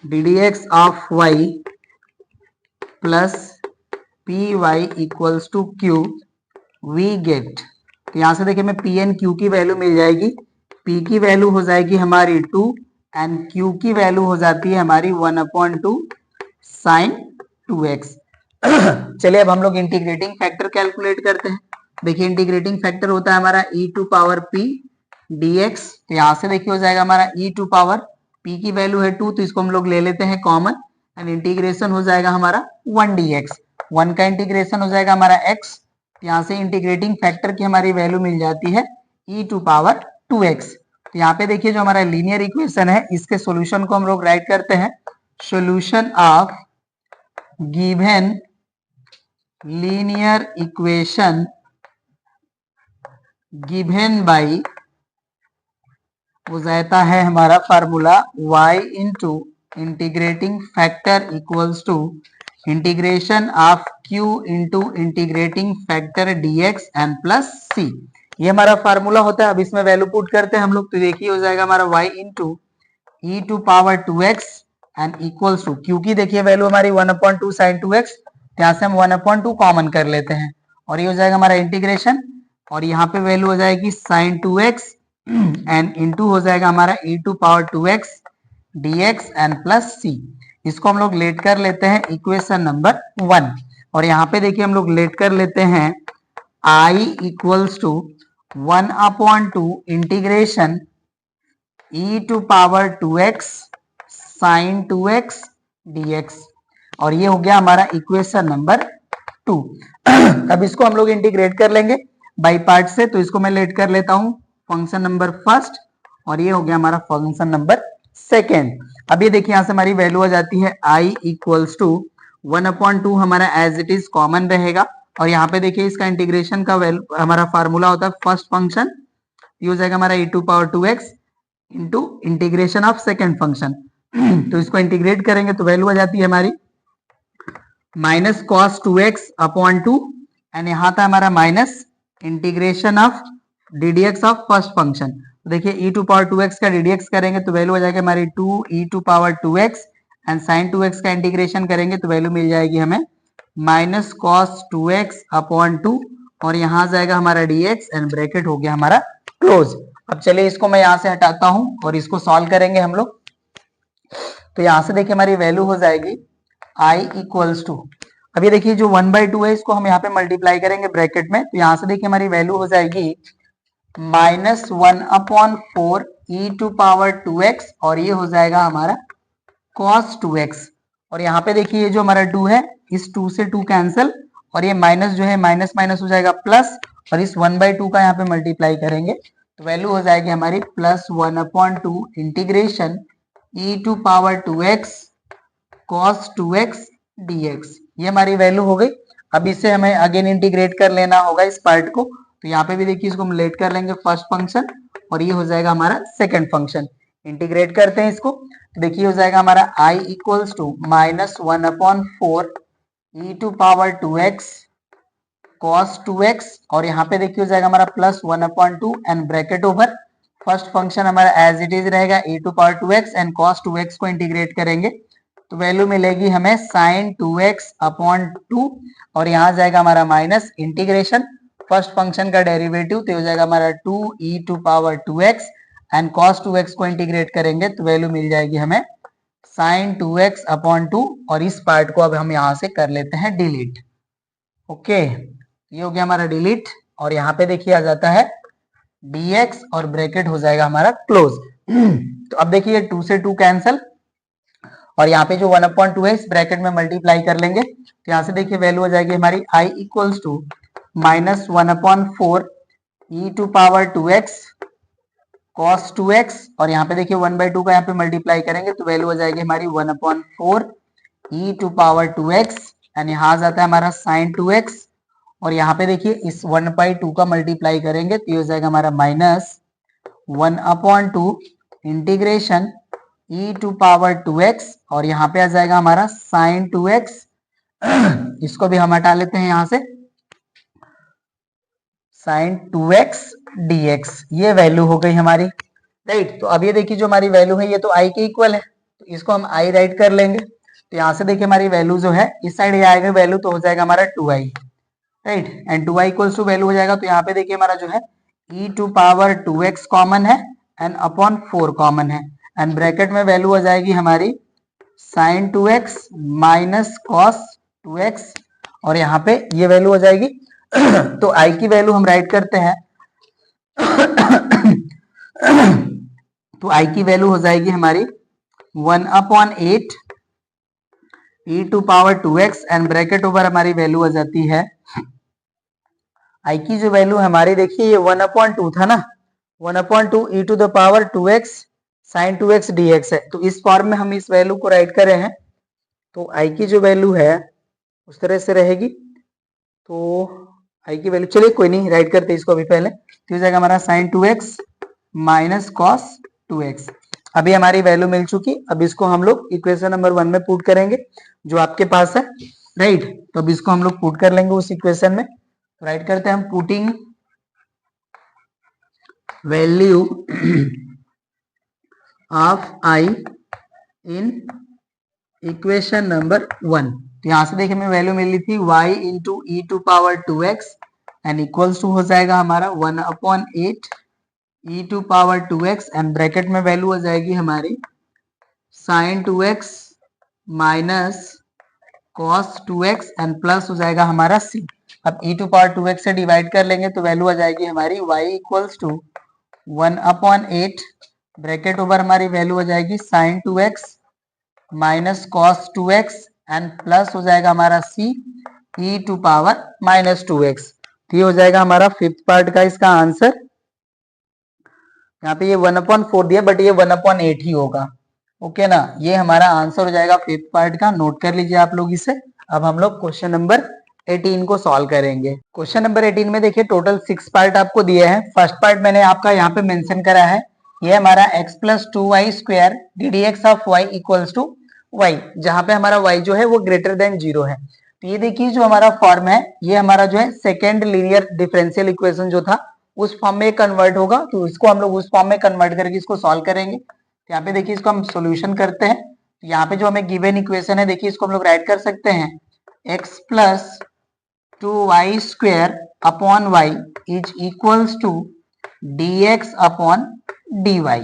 ddx of y plus py equals to q we get, तो यहां से देखिए मैं p एंड q की वैल्यू मिल जाएगी। p की वैल्यू हो जाएगी हमारी 2 एंड q की वैल्यू हो जाती है हमारी 1/2 साइन 2x। चलिए अब हम लोग इंटीग्रेटिंग फैक्टर कैलकुलेट करते हैं। देखिए इंटीग्रेटिंग फैक्टर होता है हमारा e to power p dx, तो यहां से देखिए हो जाएगा हमारा e टू पावर p की वैल्यू है 2, तो इसको हम लोग ले लेते हैं कॉमन एंड इंटीग्रेशन हो जाएगा हमारा 1 dx। 1 का इंटीग्रेशन हो जाएगा हमारा x, यहाँ से इंटीग्रेटिंग फैक्टर की हमारी वैल्यू मिल जाती है e टू पावर 2x। तो यहाँ पे देखिए जो हमारा लीनियर इक्वेशन है इसके सॉल्यूशन को हम लोग राइट करते हैं। Solution of given linear equation given by हो जाता है हमारा formula y into integrating factor equals to integration of q into integrating factor dx and plus c। ये हमारा फार्मूला होता है। अब इसमें वैल्यू पुट करते हैं हम लोग, तो देखिए हो जाएगा हमारा y into E to power 2x and equals to q की देखिए वैल्यू हमारी 1/2 साइन 2x, यहाँ से हम 1/2 कॉमन कर लेते हैं और ये हो जाएगा हमारा इंटीग्रेशन, और यहाँ पे वैल्यू हो जाएगी साइन 2x एंड इंटू हो जाएगा हमारा E to power 2x dx and plus c। इसको हम लोग लेट कर लेते हैं इक्वेशन नंबर 1 और यहाँ पे देखिए हम लोग लेट कर लेते हैं I equals to 1/2 integration e to power 2x sine 2x dx और ये हो गया हमारा इक्वेशन नंबर 2। अब इसको हम लोग इंटीग्रेट कर लेंगे बाई पार्ट से, तो इसको मैं लेट कर लेता हूं फंक्शन नंबर फर्स्ट और ये हो गया हमारा फंक्शन नंबर सेकेंड। अब ये देखिए यहां से हमारी वैल्यू आ जाती है I इक्वल्स टू 1/2 हमारा एज इट इज कॉमन रहेगा और यहाँ पे देखिए इसका इंटीग्रेशन का हमारा फार्मूला होता है फर्स्ट फंक्शन, ये हो जाएगा हमारा e to power 2x into integration of second function. तो इसको इंटीग्रेट करेंगे तो वैल्यू आ जाती है हमारी minus cos 2x upon 2 and यहाँ था हमारा minus integration of ddx of first function. तो देखिए e टू पावर 2x का ddx करेंगे तो वैल्यू आ जाएगी हमारी 2 e to power 2x and sine 2x का इंटीग्रेशन करेंगे तो वैल्यू मिल जाएगी हमें माइनस कॉस 2x अपॉन 2 और यहाँ जाएगा हमारा dx एंड ब्रैकेट हो गया हमारा क्लोज। अब चलिए इसको मैं यहाँ से हटाता हूं और इसको सॉल्व करेंगे हम लोग। तो यहाँ से देखिए हमारी वैल्यू हो जाएगी I इक्वल्स टू, अब ये देखिए जो 1/2 है इसको हम यहाँ पे मल्टीप्लाई करेंगे ब्रैकेट में, तो यहाँ से देखिए हमारी वैल्यू हो जाएगी -1/4 e टू पावर 2x और ये हो जाएगा हमारा cos 2x और यहाँ पे देखिए ये जो हमारा 2 है इस 2 से 2 कैंसिल और ये माइनस जो है माइनस माइनस हो जाएगा प्लस और इस 1/2 का यहाँ पे मल्टीप्लाई करेंगे तो वैल्यू हो जाएगी हमारी +1/2 integration e to power 2x cos 2x dx, ये हमारी वैल्यू हो गई। अब इसे हमें अगेन इंटीग्रेट कर लेना होगा इस पार्ट को, तो यहाँ पे भी देखिए इसको हम लेट कर लेंगे फर्स्ट फंक्शन और ये हो जाएगा हमारा सेकंड फंक्शन। इंटीग्रेट करते हैं इसको तो देखिए हो जाएगा हमारा I equals to -1/4 e to power 2x cos 2x और यहाँ पे देखिए हो जाएगा हमारा +1/2 and bracket over first function हमारा एज इट इज रहेगा e to power 2x and cos 2x को इंटीग्रेट करेंगे तो वैल्यू मिलेगी हमें साइन 2x अपॉन 2 और यहाँ जाएगा हमारा माइनस इंटीग्रेशन फर्स्ट फंक्शन का डेरिवेटिव तो हो जाएगा हमारा 2 e to power 2x and cos 2x को इंटीग्रेट करेंगे तो वैल्यू मिल जाएगी हमें साइन 2x अपॉन 2 और इस पार्ट को अब हम यहाँ से कर लेते हैं डिलीट। ओके, ये हो गया हमारा डिलीट और यहाँ पे देखिए आ जाता है dx और ब्रैकेट हो जाएगा हमारा क्लोज। तो अब देखिए 2 से 2 कैंसिल और यहाँ पे जो 1/2 है इस ब्रैकेट में मल्टीप्लाई कर लेंगे तो यहाँ से देखिए वैल्यू हो जाएगी हमारी I equals to -1/4 e to power 2x cos 2x और यहाँ पे देखिए 1/2 का यहाँ पे मल्टीप्लाई करेंगे तो वैल्यू हो जाएगी हमारी 1/4 e to power 2x and यहाँ आ जाता है हमारा साइन 2x और यहाँ पे देखिए इस 1/2 का मल्टीप्लाई करेंगे तो ये हो जाएगा हमारा -1/2 integration e to power 2x और यहाँ पे आ जाएगा हमारा साइन 2x इसको भी हम हटा लेते हैं यहाँ से साइन 2x dx, ये वैल्यू हो गई हमारी राइट। तो अब ये देखिए जो हमारी वैल्यू है ये तो I के इक्वल है तो इसको हम I राइट कर लेंगे तो यहाँ से देखिए हमारी वैल्यू जो है इस साइड ये आएगा वैल्यू तो हो जाएगा हमारा 2i right and 2i equals to value हो जाएगा तो यहाँ पे देखिए हमारा जो है e to power 2x common है एंड अपॉन 4 कॉमन है एंड ब्रैकेट में वैल्यू हो जाएगी हमारी sine 2x minus cos 2x और यहाँ पे ये वैल्यू हो जाएगी तो I की वैल्यू हम राइट करते हैं तो I की वैल्यू हो जाएगी हमारी 1/8 e to power 2x and bracket over हमारी वैल्यू आ जाती है I की जो वैल्यू हमारी देखिए ये 1/2 था ना 1/2 e to the power 2x sine 2x dx है तो इस फॉर्म में हम इस वैल्यू को राइट कर रहे हैं तो I की जो वैल्यू है उस तरह से रहेगी। तो I की वैल्यू चलिए कोई नहीं राइट करते इसको अभी पहले तो हो जाएगा हमारा sign 2x minus cos 2x। अभी हमारी वैल्यू मिल चुकी, अब इसको हम लोग इक्वेशन नंबर 1 में पुट करेंगे जो आपके पास है राइट। तो अब इसको हम लोग पुट कर लेंगे उस इक्वेशन में, तो राइट करते हैं हम putting value of I in equation number 1। तो यहाँ से देखिए हमें वैल्यू मिली थी y into E to power 2x and equals to हो जाएगा हमारा 1/8 e to power 2x and bracket में वैल्यू हो जाएगी हमारी sine 2x minus cos 2x and plus हो जाएगा हमारा c। अब e टू पावर 2x से डिवाइड कर लेंगे तो वैल्यू आ जाएगी हमारी y equals to 1/8 bracket over हमारी वैल्यू हो जाएगी sin 2x minus cos 2x and plus हो जाएगा हमारा c e to power minus 2x। तो ये हो जाएगा हमारा फिफ्थ पार्ट का इसका आंसर। यहाँ पे ये 1/4 दिया बट ये 1/8 ही होगा। ओके ना, ये हमारा आंसर हो जाएगा फिफ्थ पार्ट का। नोट कर लीजिए आप लोग इसे। अब हम लोग क्वेश्चन नंबर 18 को सॉल्व करेंगे। क्वेश्चन नंबर 18 में देखिए टोटल 6 पार्ट आपको दिए हैं। फर्स्ट पार्ट मैंने आपका यहाँ पे मेंशन करा है, ये हमारा x plus 2y square ddx of y equals to y, जहाँ पे हमारा y जो है वो ग्रेटर देन 0 है। तो ये देखिए जो हमारा फॉर्म है ये हमारा जो है सेकेंड लीनियर डिफरेंशियल इक्वेशन जो था उस फॉर्म में कन्वर्ट होगा। तो इसको हम लोग उस फॉर्म में कन्वर्ट करके इसको सॉल्व करेंगे। तो यहाँ पे देखिए इसको हम सॉल्यूशन करते हैं। तो यहाँ पे जो हमें गिवन इक्वेशन है देखिए इसको हम लोग राइट कर सकते हैं x plus 2y square upon y is equals to dx upon dy।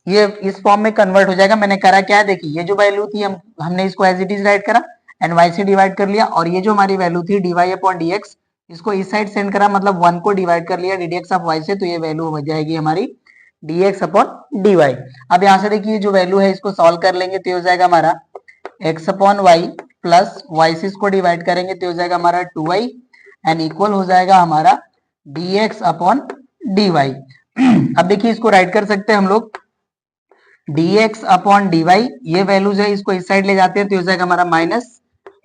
ये इस फॉर्म में कन्वर्ट हो जाएगा। मैंने करा क्या है देखिए, ये जो वैल्यू थी हमने इसको एज इट इज राइट करा एंड y से डिवाइड कर लिया, और ये जो हमारी वैल्यू थी dy अपॉन dx इसको इस साइड सेंड करा, मतलब 1 को डिवाइड कर लिया ddx ऑफ y से, तो ये वैल्यू हो जाएगी हमारी dx अपॉन dy। अब यहाँ से देखिए जो वैल्यू है इसको सॉल्व कर लेंगे तो हो जाएगा हमारा x upon y plus y से इसको डिवाइड करेंगे तो हो जाएगा हमारा 2y एंड इक्वल हो जाएगा हमारा dx अपॉन dy। अब देखिए इसको राइट कर सकते हैं हम लोग dx अपॉन dy, ये वैल्यू जो है इसको इस साइड ले जाते हैं तो हो जाएगा हमारा minus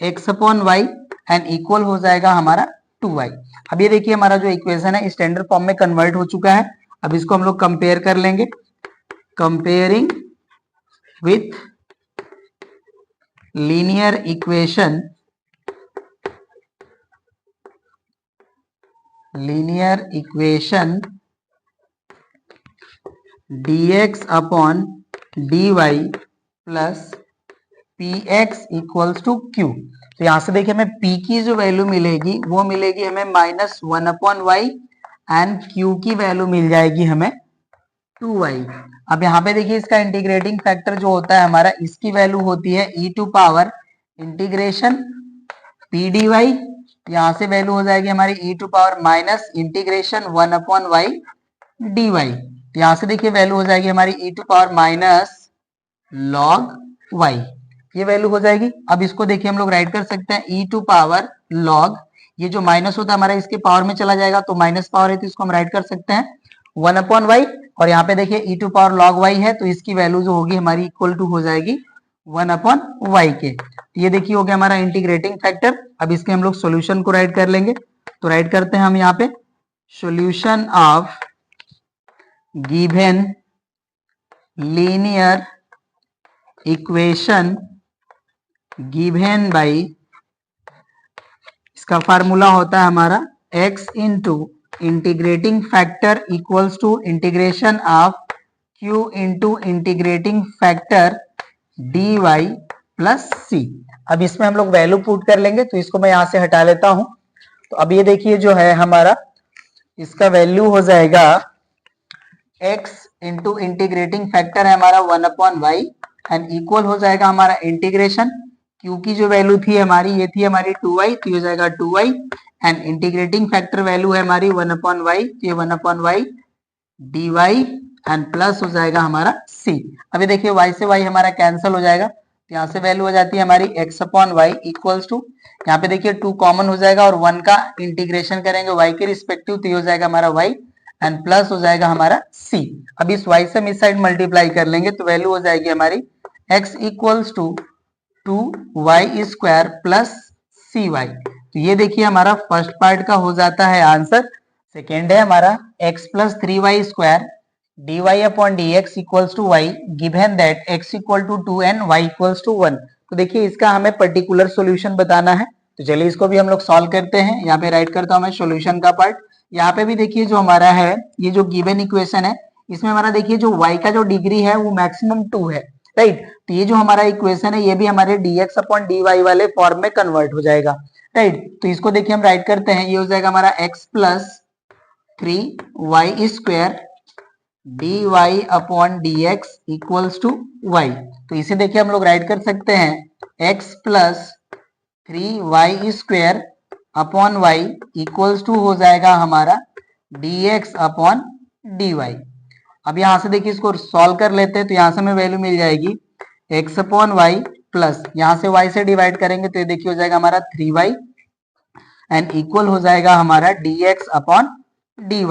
x upon y and equal हो जाएगा हमारा 2y। अब ये देखिए हमारा जो इक्वेशन है स्टैंडर्ड फॉर्म में कन्वर्ट हो चुका है। अब इसको हम लोग कंपेयर कर लेंगे, comparing with linear equation, linear equation dx upon dy plus px equals to q। तो यहां से देखिए हमें p की जो वैल्यू मिलेगी वो मिलेगी हमें माइनस 1/y एंड q की वैल्यू मिल जाएगी हमें 2y। अब यहाँ पे देखिए इसका इंटीग्रेटिंग फैक्टर जो होता है हमारा, इसकी वैल्यू होती है e to power integration p dy। यहाँ से वैल्यू हो जाएगी हमारी e to power minus integration 1/y dy। यहाँ से देखिए वैल्यू हो जाएगी हमारी e to power minus log y, ये वैल्यू हो जाएगी। अब इसको देखिए हम लोग राइट कर सकते हैं e टू पावर log, ये जो माइनस होता है हमारा इसके पावर में चला जाएगा तो माइनस पावर है तो इसको हम राइट कर सकते हैं 1/y, और यहाँ पे देखिए e to power log y है तो इसकी वैल्यू जो होगी हमारी इक्वल टू हो जाएगी 1/y के। तो ये देखिए हो गया हमारा इंटीग्रेटिंग फैक्टर। अब इसके हम लोग सॉल्यूशन को राइट कर लेंगे। तो राइट करते हैं हम यहाँ पे solution of given linear equation given by, इसका फार्मूला होता है हमारा x into integrating factor equals to integration of q into integrating factor dy plus c। अब इसमें हम लोग वैल्यू पुट कर लेंगे तो इसको मैं यहां से हटा लेता हूं। तो अब ये देखिए जो है हमारा इसका वैल्यू हो जाएगा x इंटू इंटीग्रेटिंग फैक्टर है हमारा 1/y एंड इक्वल हो जाएगा हमारा इंटीग्रेशन q की जो वैल्यू थी हमारी ये थी हमारी 2y, तो ये हो जाएगा 2y and integrating factor value है हमारी 1/y, तो ये 1/y dy एंड प्लस हो जाएगा हमारा c। अभी देखिए y से y हमारा कैंसिल हो जाएगा, तो यहाँ से वैल्यू हो जाती है हमारी x upon y equals to, यहाँ पे देखिए 2 कॉमन हो जाएगा और 1 का इंटीग्रेशन करेंगे y के रिस्पेक्टिव तो ये हो जाएगा हमारा y एंड प्लस हो जाएगा हमारा c। अब इस y से हम इस साइड मल्टीप्लाई कर लेंगे तो वैल्यू हो जाएगी हमारी x equals to 2y square plus cy। तो ये देखिए हमारा फर्स्ट पार्ट का हो जाता है आंसर। सेकेंड है हमारा x plus 3y square dy upon dx equals to y given that x equal to 2 and y equals to 1। तो देखिए इसका हमें पर्टिकुलर सॉल्यूशन बताना है, तो चलिए इसको भी हम लोग सॉल्व करते हैं। यहाँ पे राइट करता हूँ मैं सॉल्यूशन का पार्ट। यहाँ पे भी देखिए जो हमारा है ये जो गिवन इक्वेशन है इसमें हमारा देखिए जो y का जो डिग्री है वो मैक्सिमम 2 है, राइट। तो ये जो हमारा इक्वेशन है ये भी हमारे dx अपॉन dy वाले फॉर्म में कन्वर्ट हो जाएगा, राइट। तो इसको देखिए हम राइट करते हैं, ये हो जाएगा हमारा x plus 3y square D y upon d x equals to y. तो इसे देखिए हम लोग राइट कर सकते हैं x plus 3y square upon y equals to हो जाएगा हमारा d x upon d y. अब यहां से देखिए इसको सॉल्व कर लेते हैं, तो यहां से हमें वैल्यू मिल जाएगी x अपॉन वाई प्लस यहां से y से डिवाइड करेंगे तो ये देखिए हो जाएगा हमारा 3y एंड इक्वल हो जाएगा हमारा dx अपॉन dy।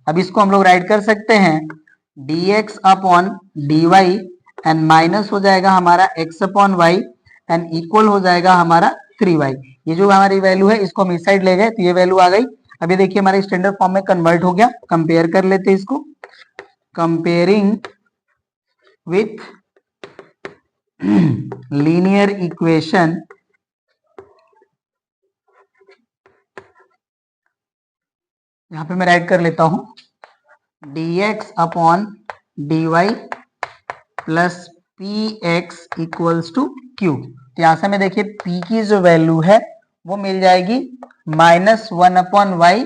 अब इसको हम लोग राइट कर सकते हैं dx upon dy and minus हो जाएगा हमारा x upon y and equal हो जाएगा हमारा 3y। ये जो हमारी वैल्यू है इसको हम इस साइड ले गए तो ये वैल्यू आ गई। अब ये देखिए हमारे स्टैंडर्ड फॉर्म में कन्वर्ट हो गया। कंपेयर कर लेते हैं इसको, कंपेयरिंग विथ लीनियर इक्वेशन यहां पे मैं राइट कर लेता हूं dx upon dy plus p x equals to q. तो यहां से हमें देखिए p की जो वैल्यू है वो मिल जाएगी -1 अपॉन वाई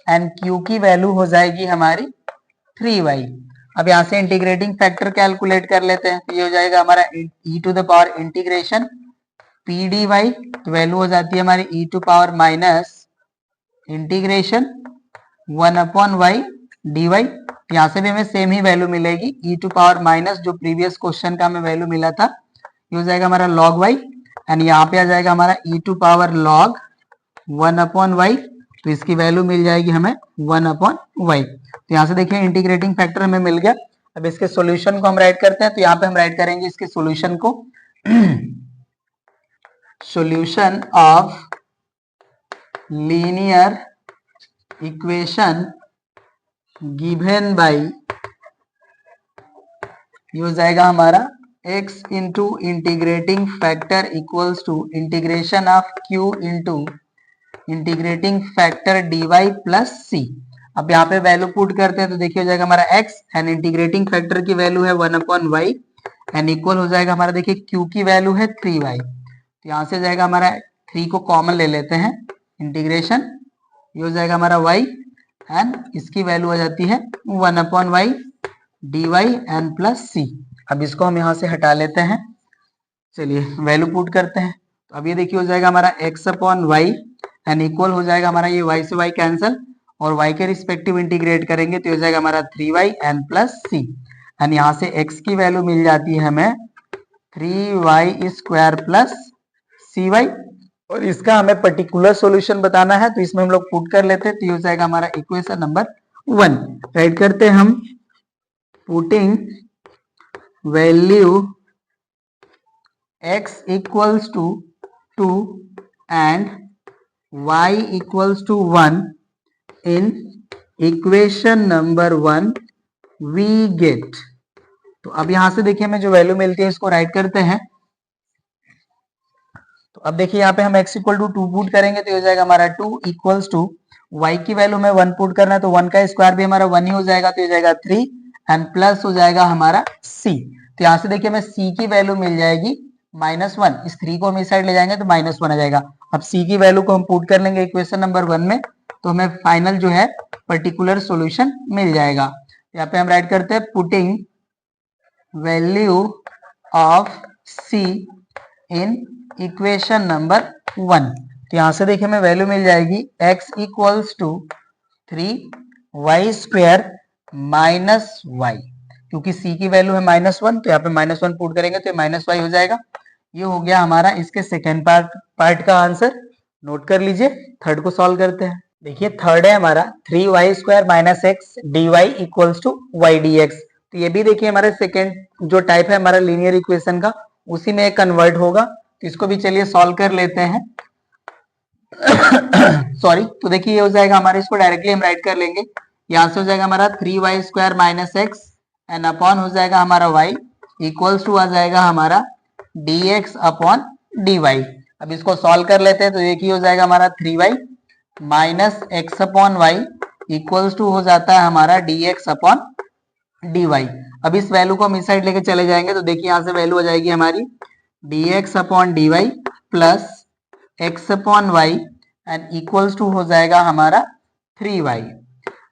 एंड q की वैल्यू हो जाएगी हमारी 3y। अब यहां से इंटीग्रेटिंग फैक्टर कैलकुलेट कर लेते हैं, तो ये हो जाएगा हमारा e to the power integration P D Y, तो वैल्यू हो जाती है हमारी e to power minus integration 1 upon Y D y. यहाँ से भी हमें सेम ही वैल्यू मिलेगी e टू पावर माइनस जो प्रीवियस क्वेश्चन का हमें वैल्यू मिला था, ये हो जाएगा हमारा log y एंड यहाँ पे आ जाएगा हमारा e to power log 1 upon y, तो इसकी वैल्यू मिल जाएगी हमें 1 अपॉन वाई। तो यहाँ से देखिए इंटीग्रेटिंग फैक्टर हमें मिल गया। अब इसके सॉल्यूशन को हम राइट करते हैं, तो यहाँ पे हम राइट करेंगे इसके सॉल्यूशन को solution of linear equation given by, ये हो जाएगा हमारा x into integrating factor equals to integration of q into integrating factor dy plus c। अब यहाँ पे वैल्यू पुट करते हैं तो देखिए हो जाएगा हमारा x एंड इंटीग्रेटिंग फैक्टर की वैल्यू है 1 अपॉन वाई एंड इक्वल हो जाएगा हमारा देखिए q की वैल्यू है 3y। तो यहाँ से जाएगा हमारा 3 को कॉमन ले लेते हैं, इंटीग्रेशन ये हो जाएगा हमारा y एंड इसकी वैल्यू आ जाती है 1 upon Y D Y N plus C. अब इसको हम यहाँ से हटा लेते हैं, चलिए वैल्यू पुट करते हैं। तो अब ये देखिए हो जाएगा हमारा x upon y and equal हो जाएगा हमारा ये y से y कैंसिल और y के रिस्पेक्टिव इंटीग्रेट करेंगे तो हो जाएगा हमारा 3y N plus C and यहाँ से x की वैल्यू मिल जाती है हमें 3y स्क्वायर प्लस सी वाई। और इसका हमें पर्टिकुलर सॉल्यूशन बताना है तो इसमें हम लोग पुट कर लेते हैं, तो ये हो जाएगा हमारा इक्वेशन नंबर 1। राइट करते हैं हम, putting value x equals to 2 and y equals to 1 in equation number 1 we get. तो अब यहां से देखिए हमें जो वैल्यू मिलती है इसको राइट करते हैं। तो अब देखिए यहाँ पे हम x इक्वल टू 2 पुट करेंगे तो हो जाएगा हमारा 2 इक्वल्स टू y की वैल्यू में 1 पुट करना है तो 1 का स्क्वायर भी हमारा 1 ही हो जाएगा, तो हो जाएगा 3 एंड प्लस हो जाएगा हमारा c। तो यहाँ से देखिए हमें c की वैल्यू मिल जाएगी -1, इस 3 को हम इस साइड ले जाएंगे तो -1 आ जाएगा। अब c की वैल्यू को हम पुट कर लेंगे इक्वेशन नंबर 1 में तो हमें फाइनल जो है पर्टिकुलर सॉल्यूशन मिल जाएगा। यहाँ पे हम राइट करते हैं putting value of c in equation number 1। तो यहां से देखिए हमें वैल्यू मिल जाएगी x equals to 3y square minus y, क्योंकि c की वैल्यू है -1 तो यहाँ पे -1 पुट करेंगे तो -y हो जाएगा। ये हो गया हमारा इसके सेकेंड पार्ट का आंसर। नोट कर लीजिए, थर्ड को सॉल्व करते हैं। देखिए थर्ड है हमारा 3y square minus x d y equals to y d x. तो ये भी देखिए हमारे सेकेंड जो टाइप है हमारा लीनियर इक्वेशन का उसी में कन्वर्ट होगा, तो इसको भी चलिए सॉल्व कर लेते हैं। सॉरी, तो देखिए ये हो जाएगा हमारे, इसको डायरेक्टली हम राइट कर लेंगे। यहाँ से हो जाएगा हमारा 3y square minus x and upon हो जाएगा हमारा y इक्वल्स टू आ जाएगा हमारा dx अपॉन dy। अब इसको सॉल्व कर लेते हैं तो देखिए हो जाएगा हमारा 3y minus x upon y equals to हो जाता है हमारा dx अपॉन dy। अब इस वैल्यू को हम इस साइड लेके चले जाएंगे तो देखिए यहाँ से वैल्यू आ जाएगी हमारी dx upon dy plus x upon y and equals to हो जाएगा हमारा 3y।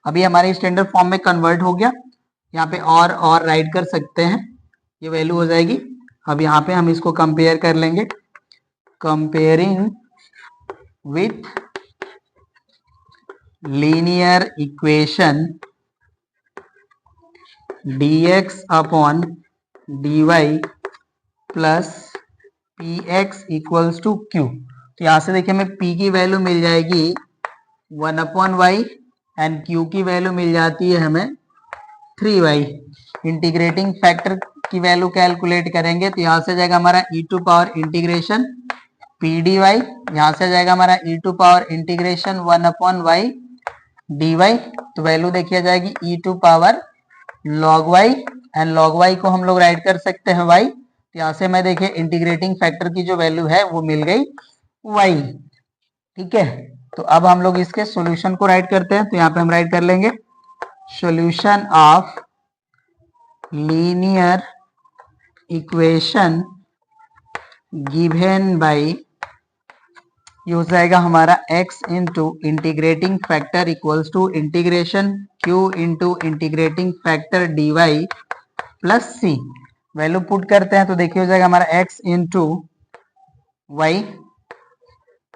अभी हमारे स्टैंडर्ड फॉर्म में कन्वर्ट हो गया। यहाँ पे और राइट कर सकते हैं, ये वैल्यू हो जाएगी। अब यहाँ पे हम इसको कंपेयर कर लेंगे, comparing with linear equation dx upon dy plus p x equals to q. तो यहाँ से देखिए हमें p की वैल्यू मिल जाएगी 1/y एंड q की वैल्यू मिल जाती है हमें 3y। इंटीग्रेटिंग फैक्टर की वैल्यू कैलकुलेट करेंगे तो यहाँ से जाएगा हमारा e to power integration P D y, यहाँ से जाएगा हमारा e to power integration 1/y dy। तो वैल्यू देखिए जाएगी e to power log y and log y को हम लोग राइट कर सकते हैं y। तो यहाँ से मैं देखिए इंटीग्रेटिंग फैक्टर की जो वैल्यू है वो मिल गई y। ठीक है, तो अब हम लोग इसके सॉल्यूशन को राइट करते हैं। तो यहाँ पे हम राइट कर लेंगे solution of linear equation given by, ये हो जाएगा हमारा x into integrating factor equals to integration q into integrating factor dy plus c। Value put करते हैं तो देखिए हो जाएगा हमारा x इंटू वाई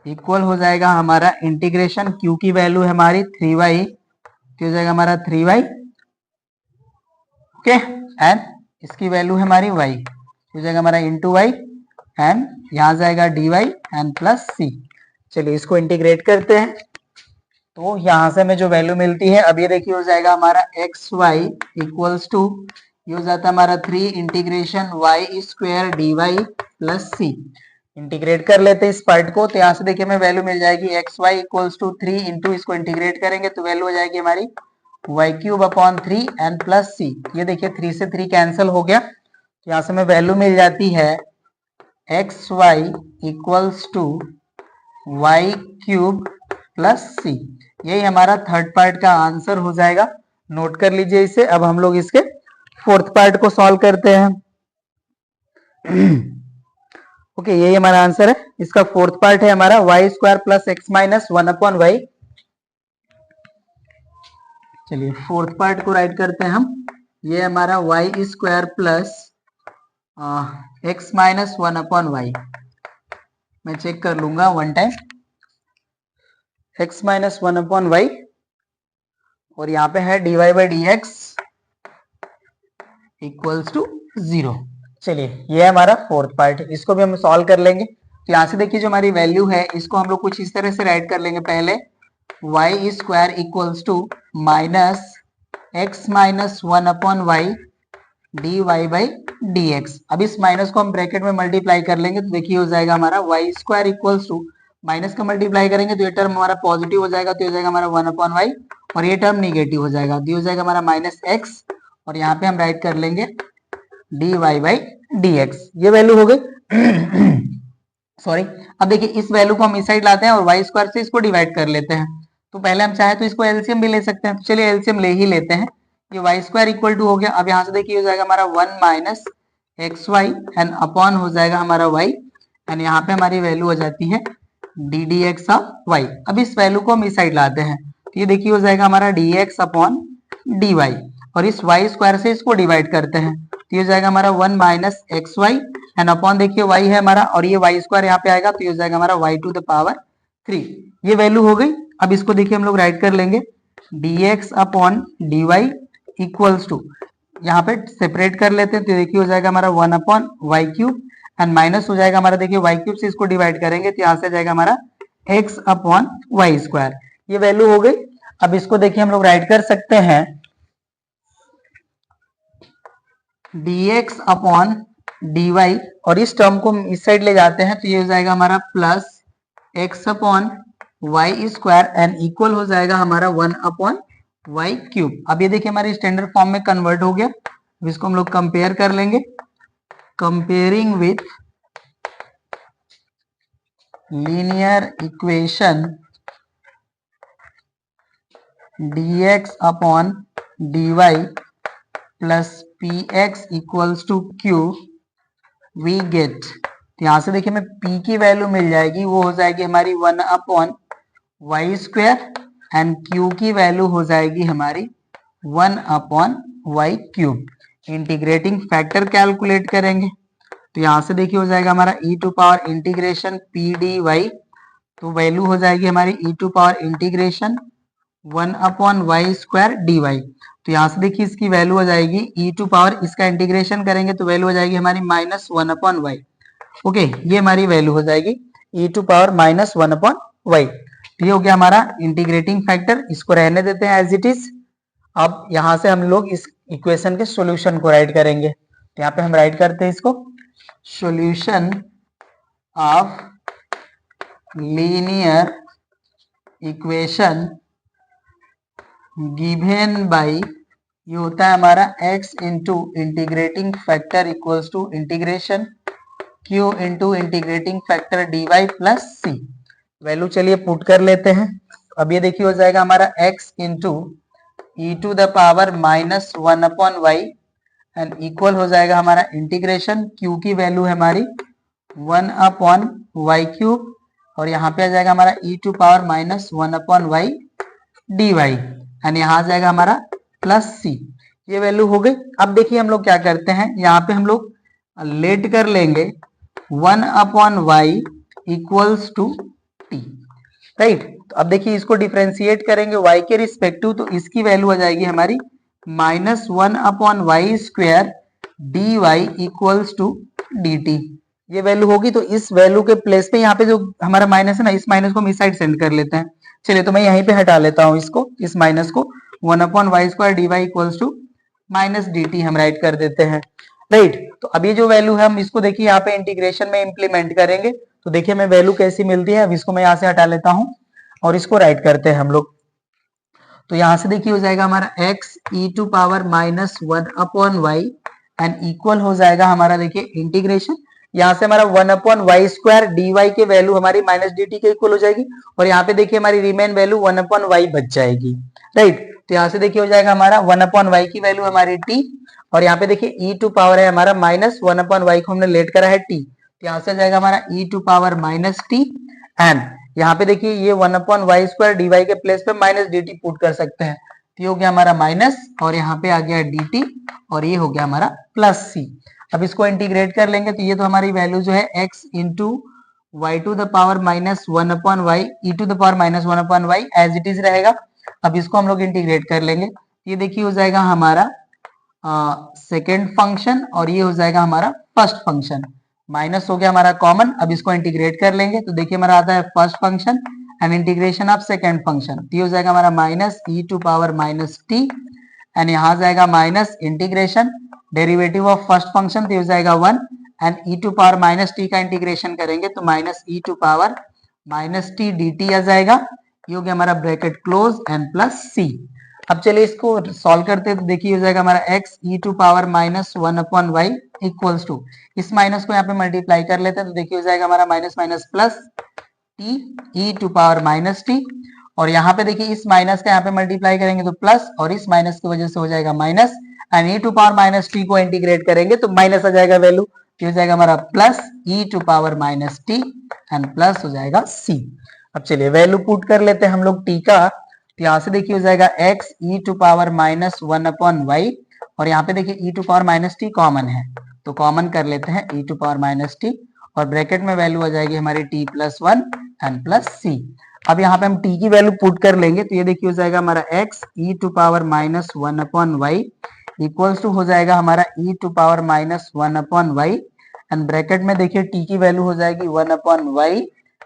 इक्वल हो जाएगा हमारा इंटीग्रेशन q की वैल्यू है हमारी 3y, तो हो जाएगा हमारा 3y। ओके, एंड इसकी वैल्यू है हमारी y, हो जाएगा हमारा इंटू वाई एंड यहाँ जाएगा dy एंड प्लस c। चलिए इसको इंटीग्रेट करते हैं तो यहाँ से हमें जो वैल्यू मिलती है, अब ये देखिए हो जाएगा हमारा एक्स वाई इक्वल्स टू, ये हो जाता है हमारा 3 integration Y square D Y plus C. Integrate कर लेते हैं इस पार्ट को, तो यहाँ से देखिए हमें वैल्यू मिल जाएगी X Y equals to 3 into, इसको इंटीग्रेट करेंगे तो वैल्यू हो जाएगी हमारी Y cube upon 3 and plus सी। ये देखिए 3 से 3 कैंसिल हो गया, तो यहाँ से हमें वैल्यू मिल जाती है x Y equals to Y cube plus C. यही हमारा थर्ड पार्ट का आंसर हो जाएगा, नोट कर लीजिए इसे। अब हम लोग इसके फोर्थ पार्ट को सॉल्व करते हैं। ओके, यही हमारा आंसर है। इसका फोर्थ पार्ट है हमारा y square plus x minus 1/y। चलिए फोर्थ पार्ट को राइट करते हैं हम। ये हमारा y square plus x minus 1/y। मैं चेक कर लूंगा one time, x minus 1/y और यहाँ पे है dy by d x equals to 0। चलिए ये है हमारा फोर्थ पार्ट, इसको भी हम सॉल्व कर लेंगे। तो यहाँ से देखिए जो हमारी वैल्यू है इसको हम लोग कुछ इस तरह से राइट कर लेंगे। पहले y square equals to minus x minus 1/y dy by d x. अब इस माइनस को हम ब्रैकेट में मल्टीप्लाई कर लेंगे तो देखिए हो जाएगा हमारा y square equals to, minus का मल्टीप्लाई करेंगे तो ये टर्म हमारा पॉजिटिव हो जाएगा, तो हो जाएगा हमारा 1/y और ये टर्म निगेटिव हो जाएगा, तो हो जाएगा हमारा माइनस एक्स और यहाँ पे हम राइट कर लेंगे dy बाई डी एक्स। ये वैल्यू हो गई। सॉरी, अब देखिए इस वैल्यू को हम इस साइड लाते हैं और वाई स्क्वायर से इसको डिवाइड कर लेते हैं। तो पहले हम चाहे तो इसको एलसीएम भी ले सकते हैं, तो चलिए एलसीएम ले ही लेते हैं। ये वाई स्क्वायर इक्वल टू हो गया। अब यहाँ से देखिए हो जाएगा हमारा 1 minus x y and upon हो जाएगा हमारा y एंड यहाँ पे हमारी वैल्यू हो जाती है d d x of y. अब इस वैल्यू को हम इस साइड लाते हैं तो ये देखिए हो जाएगा हमारा d x upon d y और इस वाई स्क्वायर से इसको डिवाइड करते हैं तो ये हो जाएगा हमारा 1 minus x y and upon देखिए y है हमारा और ये वाई स्क्वायर यहाँ पे आएगा तो ये हो जाएगा हमारा y टू द पावर 3। ये वैल्यू हो गई। अब इसको देखिए हम लोग राइट कर लेंगे d x upon d y equals to, यहाँ पे सेपरेट कर लेते हैं तो देखिए हो जाएगा हमारा 1/y क्यूब एंड माइनस हो जाएगा हमारा देखिए y क्यूब से इसको डिवाइड करेंगे तो यहाँ से जाएगा हमारा x अपॉन वाई स्क्वायर। ये वैल्यू हो गई। अब इसको देखिए हम लोग राइट कर सकते हैं dx अपॉन dy और इस टर्म को इस साइड ले जाते हैं तो ये हो जाएगा हमारा plus x upon y square and equal हो जाएगा हमारा 1/y क्यूब। अब ये देखिए हमारे स्टैंडर्ड फॉर्म में कन्वर्ट हो गया। अब इसको हम लोग कंपेयर कर लेंगे, comparing with linear equation dx upon dy plus p x equals to q we get. तो यहाँ से देखिए हमें p की वैल्यू मिल जाएगी, वो हो जाएगी हमारी 1/y स्क्वायर एंड q की वैल्यू हो जाएगी हमारी 1/y Y cube. Integrating factor calculate करेंगे तो यहां से देखिए हो जाएगा हमारा E to power integration P D Y, तो वैल्यू हो जाएगी हमारी E to power integration 1/y² dy। तो यहाँ से देखिए इसकी वैल्यू हो जाएगी ई टू पावर, इसका इंटीग्रेशन करेंगे तो वैल्यू हो जाएगी हमारी -1/y। ओके, ये हमारी वैल्यू हो जाएगी ई टू पावर -1/y। तो ये हो गया हमारा इंटीग्रेटिंग फैक्टर, इसको रहने देते हैं एज इट इज। अब यहाँ से हम लोग इस इक्वेशन के सॉल्यूशन को राइट करेंगे, तो यहाँ पे हम राइट करते हैं इसको, solution of linear equation given by, ये होता है हमारा x into integrating factor equals to integration q into integrating factor dy plus c. Value चलिए पुट कर लेते हैं। अब ये देखिए हो जाएगा हमारा x into E to the power -1/y and equal हो जाएगा हमारा इंटीग्रेशन, q की वैल्यू है हमारी 1/y³ और यहाँ पे आ जाएगा हमारा E to power -1/y dy and यहाँ आ जाएगा हमारा प्लस सी। ये वैल्यू हो गई। अब देखिए हम लोग क्या करते हैं, यहाँ पे हम लोग लेट कर लेंगे 1/y equals to T, right. तो अब देखिए इसको डिफरेंशिएट करेंगे y के रिस्पेक्टिव, तो इसकी वैल्यू आ जाएगी हमारी -1/y² dy equals to dt। ये वैल्यू होगी, तो इस वैल्यू के प्लेस पे यहाँ पे जो हमारा माइनस है ना, इस माइनस को हम इस साइड सेंड कर लेते हैं। चलिए तो मैं यहीं पे हटा लेता हूँ इसको, इस माइनस को, 1/y² dy equals to -dt हम राइट कर देते हैं, राइट। तो अब ये जो वैल्यू है हम इसको देखिए यहाँ पे इंटीग्रेशन में इंप्लीमेंट करेंगे, तो देखिए हमें वैल्यू कैसी मिलती है। अब इसको मैं यहाँ से हटा लेता हूँ और इसको राइट करते हैं हम लोग। तो यहाँ से देखिए हो जाएगा हमारा x e to power -1/y and equal हो जाएगा हमारा देखिए इंटीग्रेशन, यहाँ से हमारा 1/y² dy की वैल्यू हमारी -dt के इक्वल हो जाएगी और यहाँ पे देखिए हमारी रिमेन वैल्यू 1/y बच जाएगी, राइट। तो यहाँ से देखिए हो जाएगा हमारा 1/y की वैल्यू हमारी t और यहाँ पे देखिए e टू पावर है हमारा -1/y को हमने लेट करा है t, तो यहाँ से आ जाएगा हमारा e to power -t and यहाँ पे देखिए ये 1/y² dy के प्लेस पे -dt पुट कर सकते हैं, तो ये हो गया हमारा माइनस और यहाँ पे आ गया dt और ये हो गया हमारा प्लस c। अब इसको इंटीग्रेट कर लेंगे तो ये तो हमारी वैल्यू जो है x into y to the power -1/y e to the power -1/y as it is रहेगा। अब इसको हम लोग इंटीग्रेट कर लेंगे, ये देखिए हो जाएगा हमारा सेकेंड फंक्शन और ये हो जाएगा हमारा फर्स्ट फंक्शन, माइनस हो गया हमारा कॉमन। अब इसको इंटीग्रेट कर लेंगे तो देखिए हमारा आता है first function and integration of second function, तो ये हो जाएगा हमारा minus e to power -t and यहाँ जाएगा minus integration derivative of first function, तो हो जाएगा 1 and e to power -t का इंटीग्रेशन करेंगे तो minus e to power -t dt आ जाएगा। ये हो गया हमारा bracket close and plus c। अब चलिए इसको सॉल्व करते हैं तो देखिए हो जाएगा हमारा x e to power -1/y equals to, इस माइनस को यहाँ पे मल्टीप्लाई कर लेते हैं तो देखिए हो जाएगा हमारा minus minus plus t e to power -t और यहाँ पे देखिए इस माइनस का यहाँ पे मल्टीप्लाई करेंगे तो प्लस और इस माइनस की वजह से हो जाएगा minus and e to power -t को इंटीग्रेट करेंगे तो माइनस आ जाएगा वैल्यू, हो जाएगा हमारा plus e to power -t and plus हो जाएगा c। अब चलिए वैल्यू पुट कर लेते हैं हम लोग t का, तो यहाँ से देखिए हो जाएगा x e to power -1/y और यहाँ पे देखिए e to power -t common है तो कॉमन कर लेते हैं e टू पावर -t और ब्रैकेट में वैल्यू आ जाएगी हमारी t plus 1 and plus c। अब यहाँ पे हम t की वैल्यू पुट कर लेंगे तो ये देखिए हो जाएगा हमारा x e to power -1/y equals to हो जाएगा हमारा e to power -1/y and bracket में देखिए t की वैल्यू हो जाएगी 1/y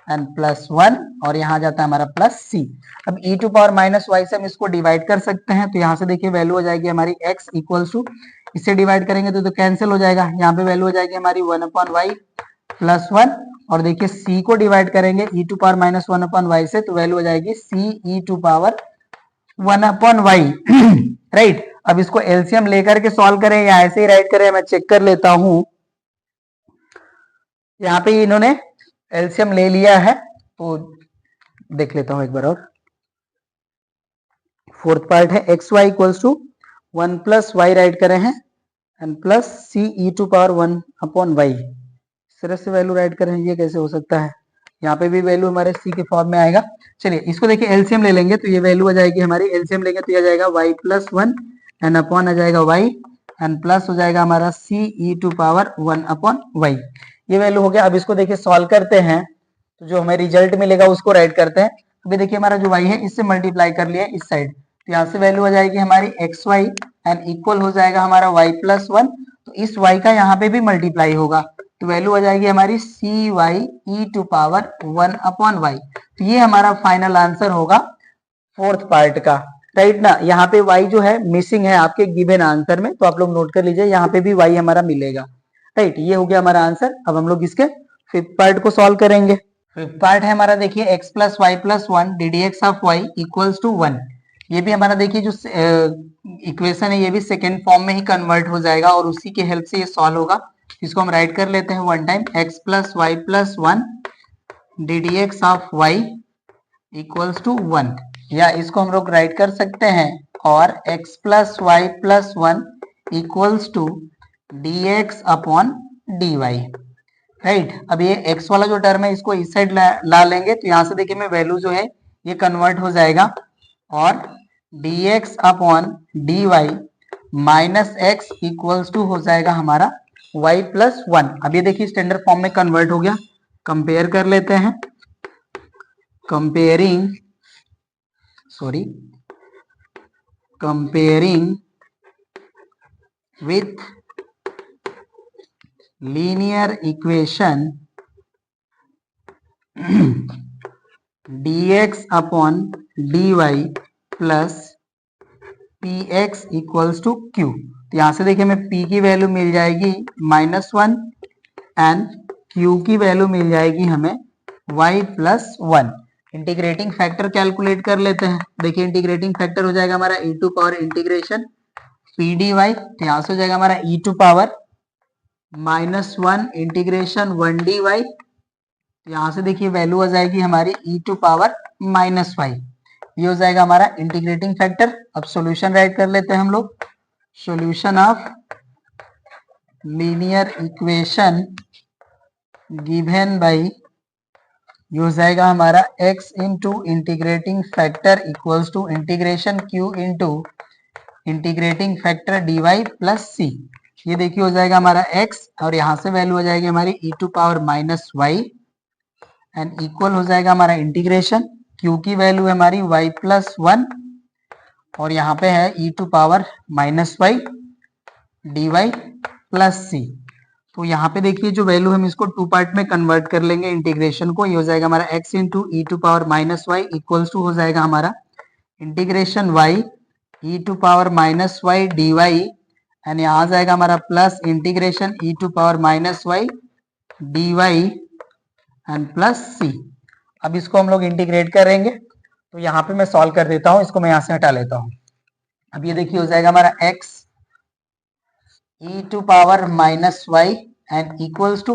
एंड प्लस 1 और यहाँ जाता है हमारा प्लस c। अब e टू पावर -y से हम इसको डिवाइड कर सकते हैं तो यहाँ से देखिए वैल्यू हो जाएगी हमारी x इक्वल्स टू, इससे डिवाइड करेंगे तो कैंसिल हो जाएगा, यहाँ पे वैल्यू हो जाएगी हमारी 1/y प्लस 1 और देखिए c को डिवाइड करेंगे e टू पावर -1/y से तो वैल्यू हो जाएगी c e to power 1/y right. अब इसको एलसीएम लेकर के सॉल्व करें या ऐसे ही राइट करें, मैं चेक कर लेता हूं। यहाँ पे इन्होंने एलसीएम ले लिया है तो देख लेता हूं एक बार और। फोर्थ पार्ट है x Y equals to 1 plus y write करें हैं and plus c e to power 1/y, इस तरह से वैल्यू राइट करें, ये कैसे हो सकता है, यहाँ पे भी वैल्यू हमारे सी के फॉर्म में आएगा। चलिए इसको देखिए एलसीएम ले लेंगे तो ये वैल्यू आ जाएगी हमारी, एलसीएम लेंगे तो ये आ जाएगा y प्लस 1 एन अपॉन आ जाएगा वाई एंड प्लस हो जाएगा हमारा सी e to power 1 upon Y. ये वैल्यू हो गया। अब इसको देखिए सॉल्व करते हैं तो जो हमें रिजल्ट मिलेगा उसको राइट करते हैं। अभी देखिए हमारा जो y है इससे मल्टीप्लाई कर लिया इस साइड, तो यहाँ से वैल्यू आ जाएगी हमारी एक्स वाई एंड इक्वल हो जाएगा हमारा y प्लस 1। तो इस y का यहाँ पे भी मल्टीप्लाई होगा तो वैल्यू आ जाएगी हमारी c y e to power 1 upon y. तो ये हमारा फाइनल आंसर होगा फोर्थ पार्ट का, राइट ना। यहाँ पे y जो है मिसिंग है आपके गिवन आंसर में, तो आप लोग नोट कर लीजिए यहाँ पे भी y हमारा मिलेगा, राइट। ये हो गया हमारा आंसर। अब हम लोग इसके फिफ्थ पार्ट को सॉल्व करेंगे। फिफ्थ पार्ट है हमारा देखिए x plus y plus 1 d d x of y equals to 1। ये भी हमारा देखिए जो इक्वेशन है ये भी सेकेंड फॉर्म में ही कन्वर्ट हो जाएगा और उसी की हेल्प से ये सॉल्व होगा। इसको हम राइट कर लेते हैं one time, x plus y plus 1 d d x of y equals to 1, या इसको हम लोग राइट कर सकते हैं और x plus y plus 1 equals to d x upon d y, right. अब ये x वाला जो टर्म है इसको इस साइड ला लेंगे तो यहाँ से देखिए मैं वैल्यू जो है ये कन्वर्ट हो जाएगा और dx upon d y minus x equals to हो जाएगा हमारा y प्लस 1। अब ये देखिए स्टैंडर्ड फॉर्म में कन्वर्ट हो गया। कंपेयर कर लेते हैं, comparing with linear equation dx upon dy plus px equals to q। तो यहां से देखिए हमें p की वैल्यू मिल जाएगी -1 एंड q की वैल्यू मिल जाएगी हमें y plus 1। Integrating factor calculate कर लेते हैं। देखिए इंटीग्रेटिंग फैक्टर हो जाएगा हमारा e to power integration P D Y, तो यहां से हो जाएगा हमारा e to power -1 integration 1 d y, यहां से देखिए वैल्यू आ जाएगी हमारी e टू पावर -y। ये हो जाएगा हमारा इंटीग्रेटिंग फैक्टर। अब सॉल्यूशन राइट कर लेते हैं हम लोग। Solution of linear equation given by, ये हो जाएगा हमारा x into integrating factor equals to integration q into integrating factor dy plus c। ये देखिए हो जाएगा हमारा x और यहाँ से वैल्यू हो जाएगी हमारी e to power -y and equal हो जाएगा हमारा इंटीग्रेशन q की वैल्यू है हमारी y प्लस 1 और यहाँ पे है e to power -y dy plus c। तो यहाँ पे देखिए जो वैल्यू हम इसको टू पार्ट में कन्वर्ट कर लेंगे इंटीग्रेशन को। ये हो जाएगा हमारा x into E to power -y equals to हो जाएगा हमारा integration y e to power -y dy and यहाँ आ जाएगा हमारा plus integration e to power -y dy and plus c। अब इसको हम लोग इंटीग्रेट करेंगे तो यहाँ पे मैं सॉल्व कर देता हूँ, इसको मैं यहाँ से हटा लेता हूँ। अब ये देखिए हो जाएगा हमारा x e to power -y and equals to,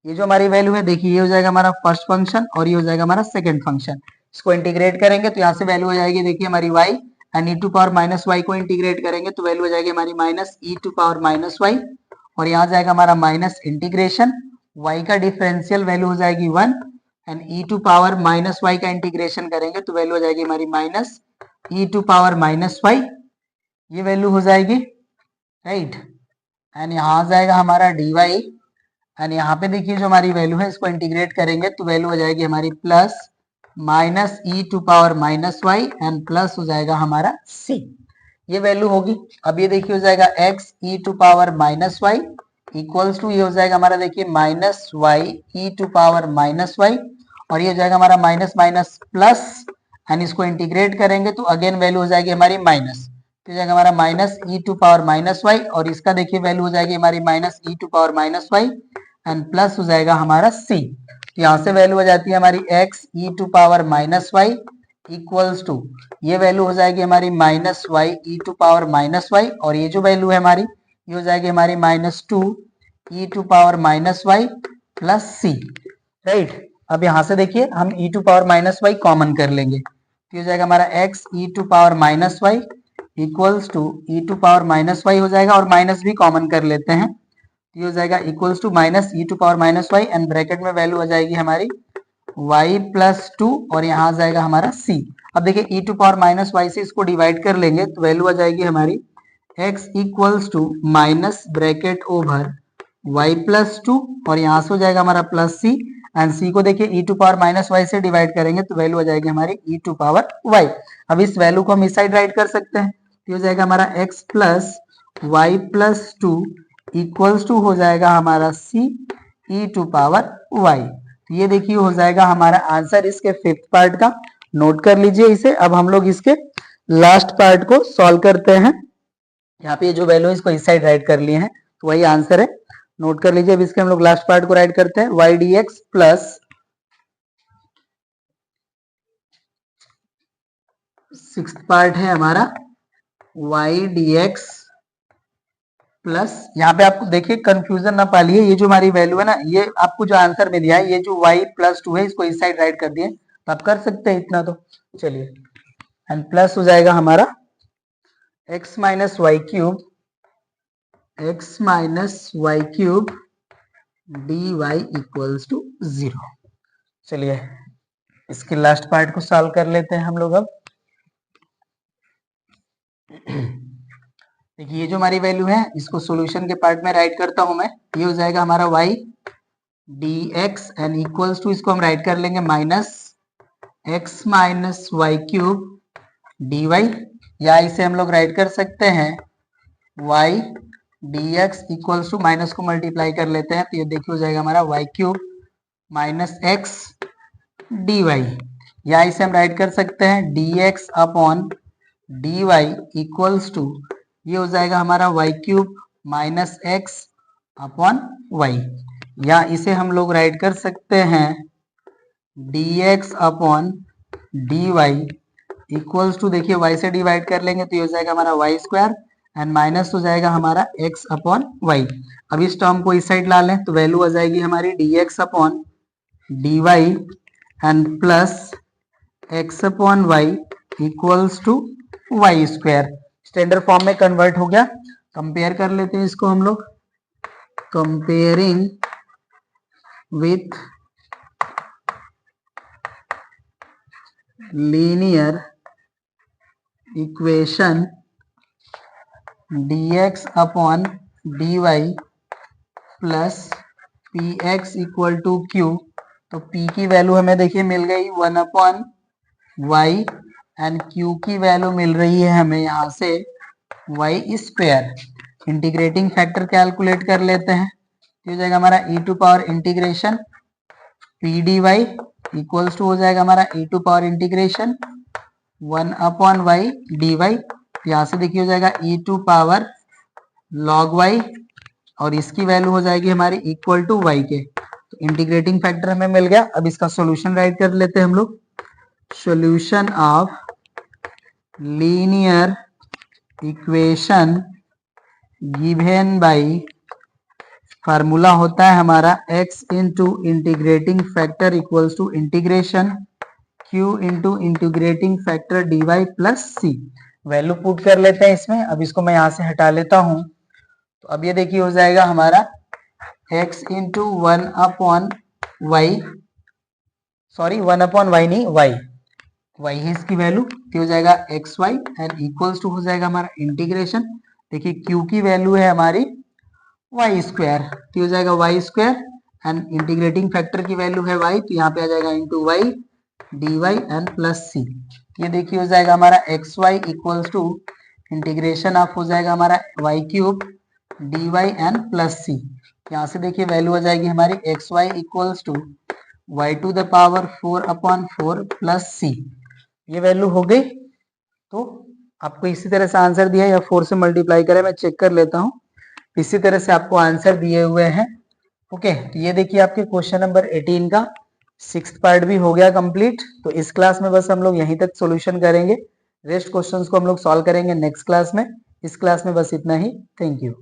ये जो हमारी वैल्यू है देखिए ये हो जाएगा हमारा फर्स्ट फंक्शन और ये हो जाएगा हमारा सेकंड फंक्शन। इसको इंटीग्रेट करेंगे तो यहाँ से वैल्यू हो जाएगी देखिए हमारी y and e to power -y को इंटीग्रेट करेंगे तो वैल्यू हो जाएगी हमारी minus e to power -y और यहाँ जाएगा हमारा माइनस इंटीग्रेशन y का डिफरेंशियल वैल्यू हो जाएगी 1 and e to power -y का इंटीग्रेशन करेंगे तो वैल्यू हो जाएगी हमारी minus e to power -y, ये वैल्यू हो जाएगी, राइट। एंड यहाँ आ जाएगा हमारा dy एंड यहाँ पे देखिए जो हमारी वैल्यू है इसको इंटीग्रेट करेंगे तो वैल्यू हो जाएगी हमारी plus minus e to power -y and plus हो जाएगा हमारा c, ये वैल्यू होगी। अब ये देखिए हो जाएगा x e to power -y equals to ये हो जाएगा हमारा देखिए -y e to power -y और ये हो जाएगा हमारा माइनस माइनस प्लस एंड इसको इंटीग्रेट करेंगे तो अगेन वैल्यू हो जाएगी हमारी माइनस, तो हो जाएगा हमारा minus e to power -y और इसका देखिए वैल्यू हो जाएगी हमारी minus e to power -y and plus हो जाएगा हमारा c। तो यहाँ से वैल्यू हो जाती है हमारी x e to power -y equals to, ये वैल्यू हो जाएगी हमारी minus y e to power -y और ये जो वैल्यू है हमारी ये हो जाएगी हमारी -2 e to power -y plus c, right. अब यहाँ से देखिए हम e to power -y common कर लेंगे तो हो जाएगा हमारा x e to power -y equals to e to power -y हो जाएगा और माइनस भी कॉमन कर लेते हैं तो ये हो जाएगा equals to minus e to power -y and bracket में वैल्यू आ जाएगी हमारी y प्लस 2 और यहाँ आ जाएगा हमारा c। अब देखिए e टू पावर -y से इसको डिवाइड कर लेंगे तो वैल्यू आ जाएगी हमारी x equals to minus bracket over y plus 2 और यहाँ से हो जाएगा हमारा प्लस c एंड c को देखिए e to power minus y से डिवाइड करेंगे तो वैल्यू हो जाएगी हमारी e टू पावर y। अब इस वैल्यू को हम इस साइड राइट कर सकते हैं तो हो जाएगा हमारा x plus y plus 2 equals to हो जाएगा हमारा c e to power y। तो ये देखिए हो जाएगा हमारा आंसर इसके फिफ्थ पार्ट का। नोट कर लीजिए इसे। अब हम लोग इसके लास्ट पार्ट को सॉल्व करते हैं। यहाँ पे जो वैल्यू है इसको इस साइड राइट कर लिए हैं तो वही आंसर है। नोट कर लीजिए। अब इसके हम लोग लास्ट पार्ट को राइट करते हैं y dx plus sixth part है हमारा y dx प्लस, यहाँ पे आपको देखिए कंफ्यूजन ना पालिए, ये जो हमारी वैल्यू है ना, ये आपको जो आंसर में दिया है ये जो y प्लस 2 है इसको इस साइड राइट कर दिए तो आप कर सकते हैं इतना। तो चलिए एंड प्लस हो जाएगा हमारा x minus y cube dy equals to 0। चलिए इसके लास्ट पार्ट को सॉल्व कर लेते हैं हम लोग। अब देखिए ये जो हमारी वैल्यू है इसको सॉल्यूशन के पार्ट में राइट करता हूं मैं। ये हो जाएगा हमारा y dx and equals to, इसको हम राइट कर लेंगे minus x minus y cube dy, या इसे हम लोग राइट कर सकते हैं y dx equals to, minus को मल्टीप्लाई कर लेते हैं तो ये देखिए हो जाएगा हमारा y cube minus x dy, या इसे हम राइट कर सकते हैं dx upon dy equals to, ये हो जाएगा हमारा y cube minus x upon y, या इसे हम लोग राइट कर सकते हैं dx upon dy equals to, देखिए y से डिवाइड कर लेंगे तो ये हो जाएगा हमारा y स्क्वायर एंड माइनस हो जाएगा हमारा x अपॉन y। अब इस टर्म को इस साइड ला लें तो वैल्यू हो जाएगी हमारी dx upon dy and plus x upon y equals to y square. Standard form में कन्वर्ट हो गया। कंपेयर कर लेते हैं इसको हम लोग। Comparing with linear equation dx upon dy plus px equal to q, तो p की वैल्यू हमें देखिए मिल गई 1 अपॉन y एंड q की वैल्यू मिल रही है हमें यहाँ से y square. Integrating factor calculate कर लेते हैं। हो जाएगा हमारा e to power integration p dy equals to हो जाएगा हमारा e to power integration 1 upon y dy, यहाँ से देखिए हो जाएगा e to power log y और इसकी वैल्यू हो जाएगी हमारी इक्वल टू y के। तो इंटीग्रेटिंग फैक्टर हमें मिल गया। अब इसका सॉल्यूशन राइट कर लेते हैं हम लोग। Solution of linear equation given by, formula होता है हमारा x into integrating factor equals to integration q into integrating factor dy plus c। Value put कर लेते हैं इसमें। अब इसको मैं यहाँ से हटा लेता हूँ तो अब ये देखिए हो जाएगा हमारा x into 1 upon y, sorry 1 upon y नहीं, y है इसकी वैल्यू, तो हो जाएगा x y and equals to हो जाएगा हमारा इंटीग्रेशन, देखिए q की वैल्यू है हमारी y स्क्वायर, तो हो जाएगा y square and integrating factor की वैल्यू है y, तो यहाँ पे आ जाएगा into y D y and plus सी। ये देखिए हो जाएगा हमारा x Y equals to integration of हो जाएगा हमारा y cube d y and plus c. यहाँ से देखिए वैल्यू हो जाएगी हमारी x Y equals to y to the power 4 upon 4 plus सी। ये वैल्यू हो गई। तो आपको इसी तरह से आंसर दिया है या 4 से मल्टीप्लाई करें, मैं चेक कर लेता हूँ। इसी तरह से आपको आंसर दिए हुए हैं। ओके, तो ये देखिए आपके क्वेश्चन नंबर 18 का 6th पार्ट भी हो गया कंप्लीट। तो इस क्लास में बस हम लोग यहीं तक सॉल्यूशन करेंगे, रेस्ट क्वेश्चंस को हम लोग सॉल्व करेंगे नेक्स्ट क्लास में। इस क्लास में बस इतना ही। Thank you.